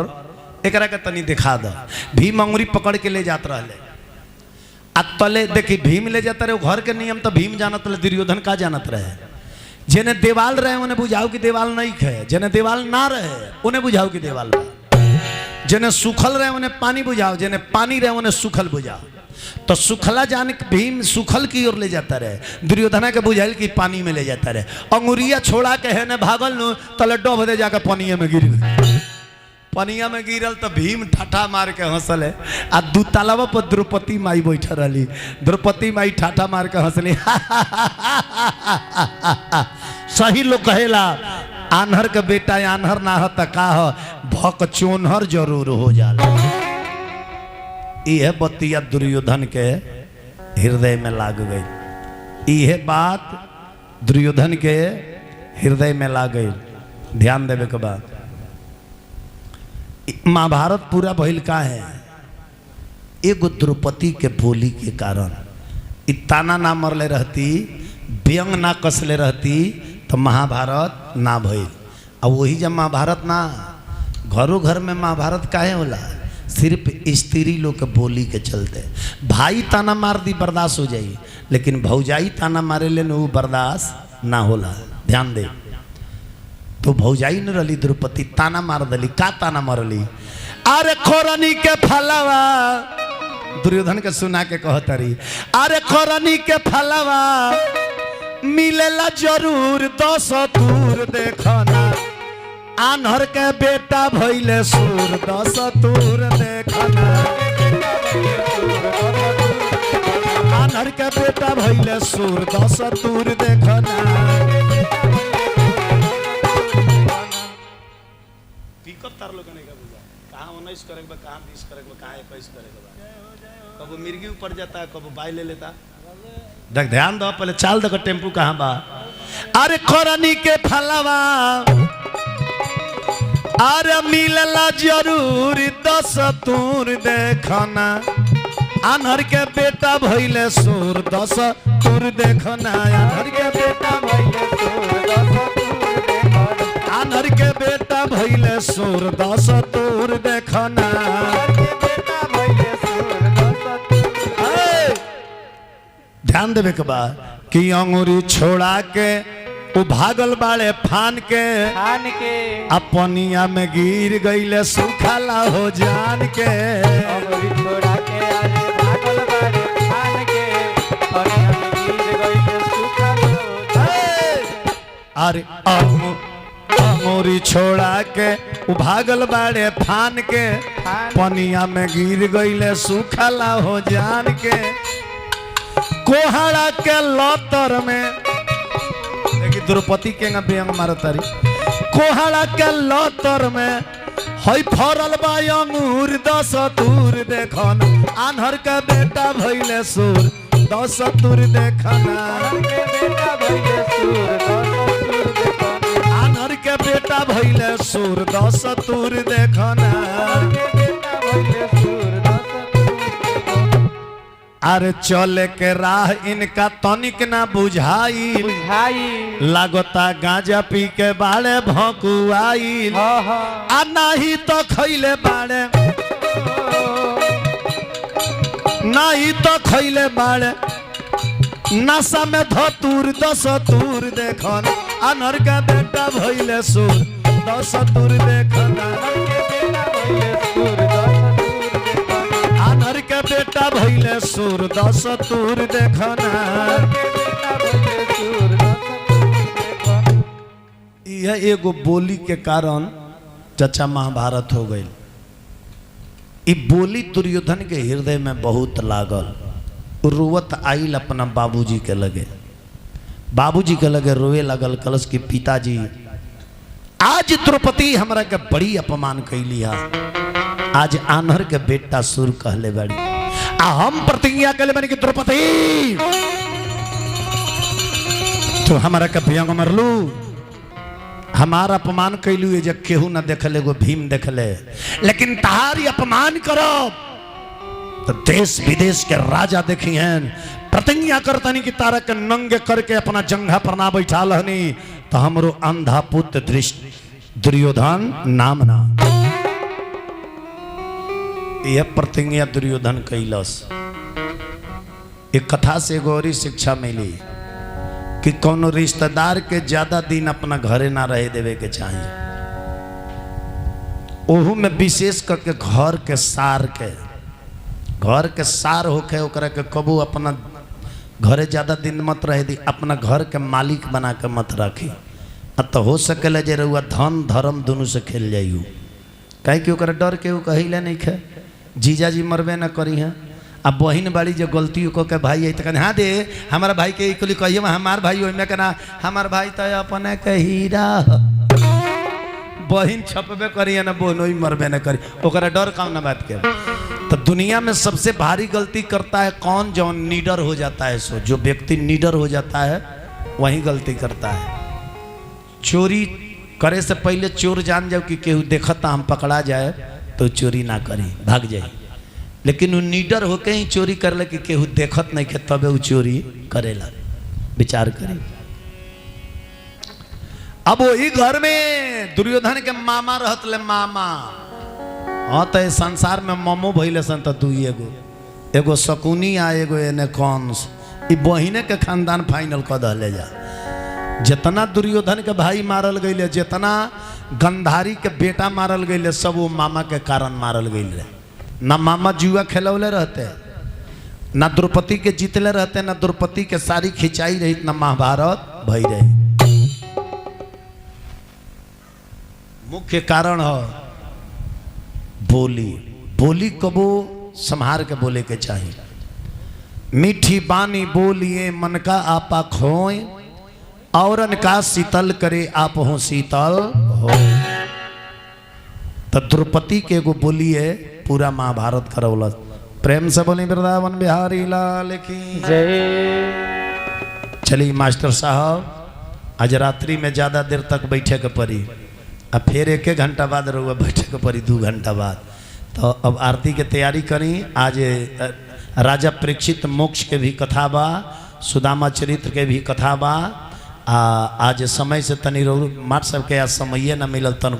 एकरा के तनी दिखा द। भीम अंगुरी पकड़ के ले जात रहले। आ तले देखी भीम ले जाता रहे, घर के नियम तो भीम जानत रहे, दुर्योधन का जानत रहे। जेने देवाल रहे उन्हें बुझाओ कि देवाल नहीं है, जेने देवाल ना रहे उन्हें बुझाओ कि देवाल बा। जेने सूखल रहे उन्हें पानी बुझाओ, जेने पानी रहे उन्हें सूखल बुझाओ। तो सुखला जान भीम सुखल की ओर ले जाता रहे, दुर्योधना के बुझाइल की पानी में ले जाता रहे। अंगुरिया छोड़ा के है ने भागल नु, तले डोब दे जाकर पानिया में गिर गई। पनिया में गिरल तो भीम ठाठा मार के हंसल है। आ दू तालाबा पर द्रौपदी माई बैठा रही, द्रौपदी माई ठाठा मार के हंसली। सही लोग कहेला आन्हर के बेटा आन्हर ना हो तो का हो, भक चोनहर जरूर हो जाला। यह बतिया दुर्योधन के हृदय में लाग गई। यह बात दुर्योधन के हृदय में लाग गई। ध्यान देवे के बाद महाभारत पूरा भइल का है, एगो द्रौपदी के बोली के कारण। ताना ना मरले रहती, व्यंग ना कसले रहती, तो महाभारत ना भइल। अब वही जब महाभारत ना, घरों घर में महाभारत काहे होला, सिर्फ स्त्री लोग के बोली के चलते। भाई ताना मार दी बर्दाश्त हो जाई, लेकिन भौजाई ताना मारे ले वो बर्दाश्त ना होला। ध्यान दे। तो भौजाई न रली द्रौपदी ताना मार दली। का ताना मारली, अरे खोरनी के फलवा, दुर्योधन के सुना के कहतरी, अरे खोरनी के फलवा मिलेला जरूर 10 तूर देखना, आन्हर के बेटा भइले सूर 10 तूर देखना, आन्हर के बेटा भइले सूर 10 तूर देखना। तार लोग नहीं का बुझा, कहाँ 19 करेगा, कहाँ 20 करेगा, कहाँ 21 करेगा। कब मिर्गी ऊपर जाता है, कब बाई ले लेता। देख ध्यान दो, पहले चाल दो टेम्पू कहाँ बा। अरे खोरनी के फलवा अरे मिलला जरूर 10 तूर देखना, आन्हर के बेटा भइले सूर 10 तूर देखना, आन्हर के बेटा भइले सूर 10 तूर देखना, आन्हर के बेटा भइले सूर 10 तूर देखना। ध्यान देवे के बाद कि अंगूरी छोड़ा के वो भागल बाड़े फान के अपनिया में गिर गईले सुखला हो जान के। अंगूरी छोड़ा के अरे भागल बाड़े फान के अपनिया में गिर गईले सुखला हो जान। अरे अंगूरी छोड़ा के वो भागल बाड़े फान के पनिया में गिर गईले सुखला हो जान के। कोहड़ा के लतर में देखी द्रौपदी के व्यंग मारतारी, कोहड़ा के लतर में हई फरल बा अंगूर 10 तूर देखन आन्हर के बेटा भइले सुर 10 तूर देखन आन्हर के बेटा भइले सुर 10 तूर देखन अरे चले के राह इनका तनिक ना बुझाई लागता गांजा पी के बाड़े भकुआई आ नाही तो खैले बाड़े नाही तो खैले बाड़े नशा में धतूर 10 तूर देखन अनर का बेटा भइले सुर 10 तूर देखन अनर के बेटा भइले सुर 10 तूर देखन यह एगो बोली के कारण चचा महाभारत हो गई। ई बोली दुर्योधन के हृदय में बहुत लागल। रोवत आइल अपना बाबूजी के लगे, बाबूजी के लगे रोवे लगल कलश की पिताजी आज द्रौपदी हमरा के बड़ी अपमान कैली है, आज आन्हर के बेटा सुर कहले बड़ी आ हम प्रतिज्ञा कले बनी कि द्रौपदी तो हमारा के भयंग मरलू, हमारा अपमान कैलू है जब केहू ना देखले एगो भीम देखले, लेकिन तहारी अपमान करो तो देश विदेश के राजा देखी हैं प्रतिज्ञा करतनी कि तारा के नंगे करके अपना जंघा पर ना बैठा लहनी तो हमरो अंधा पुत्र दृष्ट दुर्योधन नाम ना। यह प्रतिज्ञा दुर्योधन कैलस। एक कथा से गौरी शिक्षा मिली कि कोनो रिश्तेदार के ज्यादा दिन अपना घरे ना रहे देवे के चाहिए, ओहू में विशेष करके घर के सार होके ओकरा के कबू अपना घरे ज्यादा दिन मत रहे दी, अपना घर के मालिक बना के मत रखी। तो हो सकेला जे रहुआ धन धर्म दोनों से खेल जाइयो, कहे कि ओकरा डर के कहिले नहीं खे जीजाजी मरबे न करी हैं। अब बहन बाड़ी जो गलती को के भाई तो कहने हाँ दे हमारा भाई के इकुली कहिए हमार भाई ओहिमे कहना हमार भाई तो अपने के हीरा बहन छपबे करी ना बोन वही मरबे न करी, ओकरा डर काम ना बात के। तो दुनिया में सबसे भारी गलती करता है कौन? जो निडर हो जाता है। सो जो व्यक्ति निडर हो जाता है वही गलती करता है। चोरी करे से पहले चोर जान जाओ कि केहू देखता हम पकड़ा जाए तो चोरी ना करी, भाग जाए। लेकिन वो निडर होके ही चोरी कर ले कि केहू देखत नहीं के तबे वो चोरी करेला। विचार करी। अब वही घर में दुर्योधन के मामा रहत ले मामा। हाँ तो संसार में ममो भइले सन तो दू एगो शकुनी आ एगो एने कंस, ई बहिने के खानदान फाइनल कर दले जा। जितना दुर्योधन के भाई मारल गईले, जितना गंधारी के बेटा मारल गईले, सब वो मामा के कारण मारल गईले। ना मामा जुआ खेलौले रहते, ना द्रौपदी के जीतले रहते, ना द्रौपदी के सारी खिंचाई रही, ना महाभारत भई रही। मुख्य कारण है बोली। बोली कबो संभार के बोले के चाहिए। मीठी बानी बोलिए मन का आपा खोए, औरन का शीतल करे आप हो शीतल हो। तो द्रौपदी के एगो बोलिए पूरा महाभारत करौलत। प्रेम से बोली वृंदावन बिहारी लाल की जय। चलिए मास्टर साहब आज रात्रि में ज्यादा देर तक बैठे के पड़ी, अब फिर 1 घंटा बाद रहुआ बैठे के पड़ी 2 घंटा बाद। तो अब आरती के तैयारी करी। आज राजा परीक्षित मोक्ष के भी कथा बा, सुदामा चरित्र के भी कथा बा। आज समय से तनी मार सबके आज समय न मिलल तन